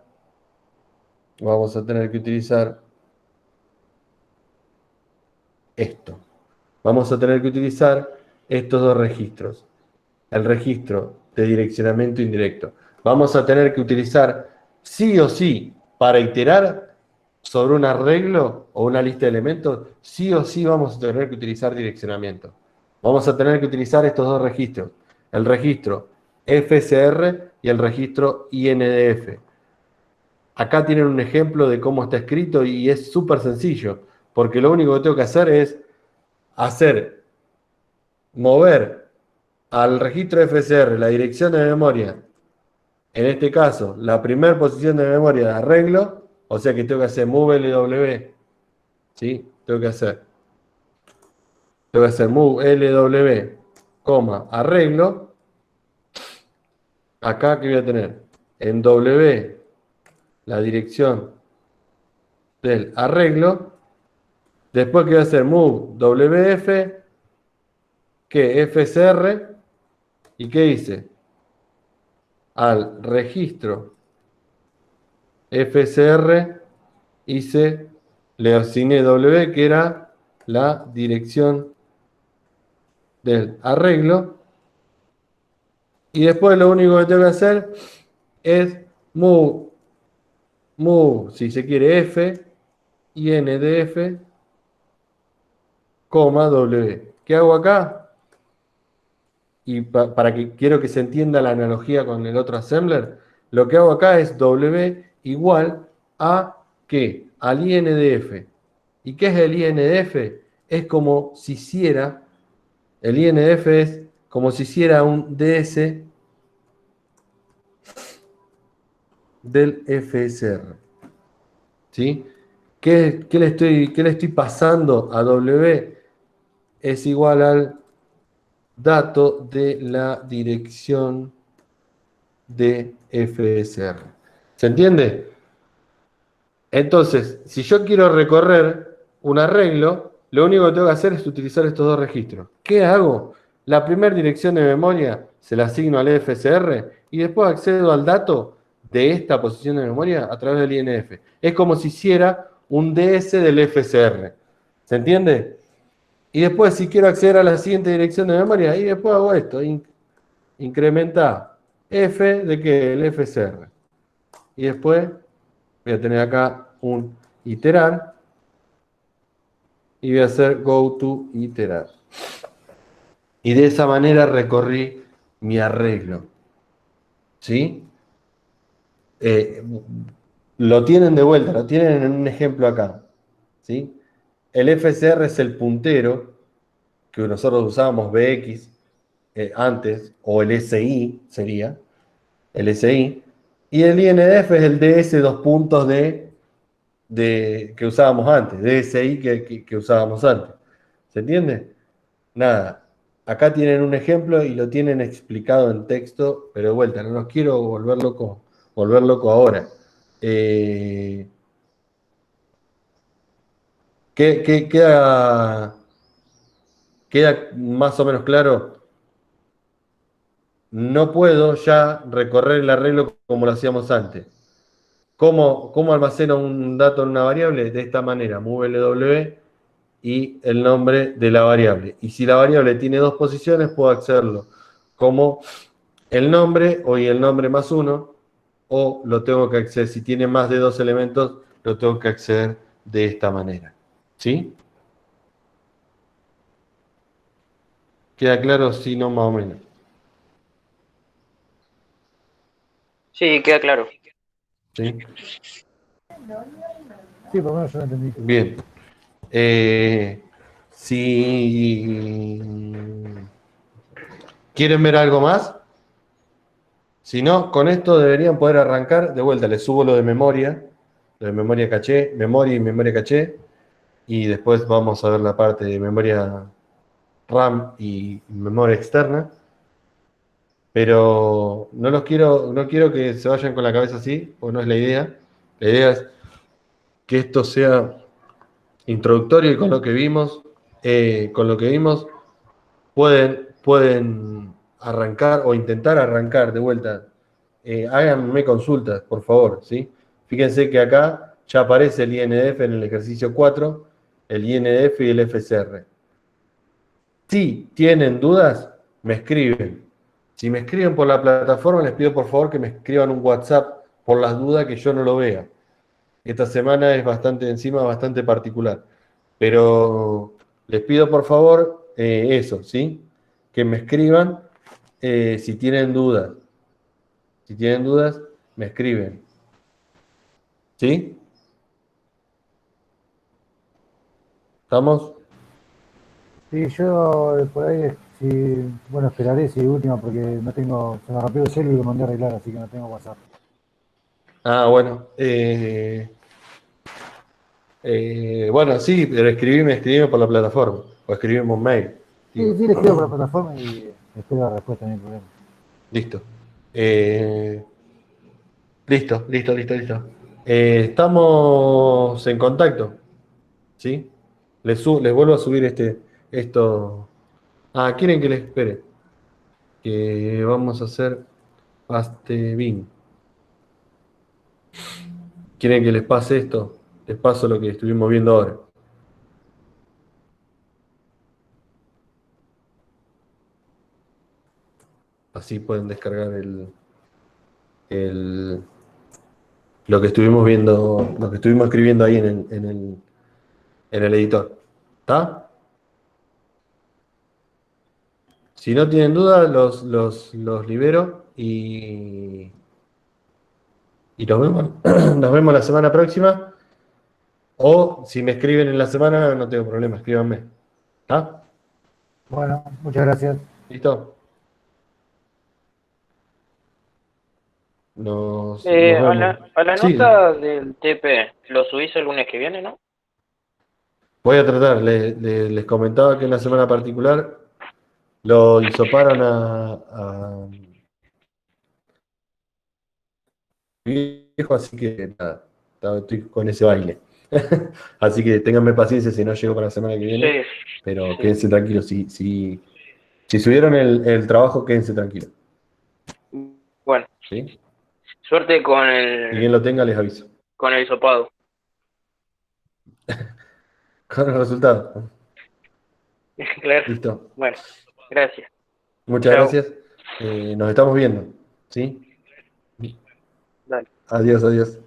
esto. Vamos a tener que utilizar estos dos registros. El registro de direccionamiento indirecto. Vamos a tener que utilizar sí o sí para iterar sobre un arreglo o una lista de elementos, sí o sí vamos a tener que utilizar direccionamiento. Vamos a tener que utilizar estos dos registros, el registro FSR y el registro INDF. Acá tienen un ejemplo de cómo está escrito y es súper sencillo, porque lo único que tengo que hacer es mover al registro FSR la dirección de memoria, en este caso, la primera posición de memoria de arreglo, o sea que tengo que hacer move LW, ¿sí? Tengo que hacer move LW, arreglo. Acá que voy a tener en W la dirección del arreglo. Después que voy a hacer move WF, que FSR, ¿y qué hice? Al registro FSR le asigné W, que era la dirección del arreglo. Y después lo único que tengo que hacer es move, si se quiere, F, INDF, W. ¿Qué hago acá? Y para que quiero que se entienda la analogía con el otro assembler, lo que hago acá es W igual a ¿qué? Al INDF. ¿Y qué es el INDF? Es como si hiciera, el INDF es como si hiciera un DS del FSR. ¿Sí? ¿Qué le estoy pasando a W? Es igual al dato de la dirección de FSR. ¿Se entiende? Entonces, si yo quiero recorrer un arreglo, lo único que tengo que hacer es utilizar estos dos registros. ¿Qué hago? La primera dirección de memoria se la asigno al FSR y después accedo al dato de esta posición de memoria a través del INF. Es como si hiciera un DS del FSR. ¿Se entiende? Y después, si quiero acceder a la siguiente dirección de memoria, y después hago esto, incrementa F de que el FSR. Y después voy a tener acá un iterar y voy a hacer go to iterar. Y de esa manera recorrí mi arreglo. ¿Sí? Lo tienen de vuelta, lo tienen en un ejemplo acá. ¿Sí? El FSR es el puntero que nosotros usábamos BX antes, o el SI sería, el SI, y el INDF es el DS dos puntos que usábamos antes, DSI que usábamos antes. ¿Se entiende? Nada. Acá tienen un ejemplo y lo tienen explicado en texto, pero de vuelta, no los quiero volver loco ahora. ¿Queda ¿Queda más o menos claro? No puedo ya recorrer el arreglo como lo hacíamos antes. ¿Cómo almaceno un dato en una variable? De esta manera, move LW y el nombre de la variable. Y si la variable tiene dos posiciones, puedo accederlo como el nombre y el nombre más uno, o lo tengo que acceder, si tiene más de dos elementos, lo tengo que acceder de esta manera. ¿Sí? ¿Queda claro? Sí, no, más o menos. Sí, queda claro. ¿Sí? Sí, por lo menos yo lo entendí. Bien. Si quieren ver algo más, si no, con esto deberían poder arrancar. De vuelta, les subo lo de memoria caché, memoria y memoria caché, y después vamos a ver la parte de memoria RAM y memoria externa. Pero no quiero que se vayan con la cabeza así, porque no es la idea. La idea es que esto sea introductorio y con lo que vimos pueden arrancar o intentar arrancar de vuelta. Háganme consultas, por favor, ¿sí? Fíjense que acá ya aparece el INDF en el ejercicio 4, el INDF y el FCR. Si tienen dudas, me escriben. Si me escriben por la plataforma, les pido por favor que me escriban un WhatsApp por las dudas que yo no lo vea. Esta semana es bastante particular. Pero les pido por favor eso, ¿sí? Que me escriban si tienen dudas. Si tienen dudas, me escriben. ¿Sí? ¿Estamos? Sí, yo por ahí, sí, bueno, esperaré, sí, última, porque no tengo, se me rompió el celu y lo mandé a arreglar, así que no tengo WhatsApp. Ah, bueno. Bueno, sí, pero escribime por la plataforma. O escribime un mail. Sí, Digo, sí, le escribo por la plataforma y espero la respuesta, no hay problema. listo. Eh, listo. Estamos en contacto. ¿Sí? Les vuelvo a subir esto. Ah, quieren que les espere. Que vamos a hacer bin. ¿Quieren que les pase esto? Les paso lo que estuvimos viendo ahora. Así pueden descargar el- lo que estuvimos viendo, lo que estuvimos escribiendo ahí en el editor. ¿Está? Si no tienen duda, los libero y nos vemos, nos vemos la semana próxima. O si me escriben en la semana, no tengo problema, escríbanme. ¿Está? Bueno, muchas gracias. ¿Listo? Nos vemos. A la Sí, nota del TP, lo subís el lunes que viene, ¿no? voy a tratar. Les comentaba que en la semana particular lo hisoparon a mi viejo, así que nada, estoy con ese baile. Así que ténganme paciencia si no llego para la semana que viene, Sí, pero sí. quédense tranquilos. Si subieron el trabajo, quédense tranquilos. Bueno, ¿Sí? suerte Y quien lo tenga, les aviso. con el hisopado. Con el resultado. Claro. Listo. Bueno, gracias. Muchas Chao. gracias. Nos estamos viendo. ¿Sí? Dale. Adiós.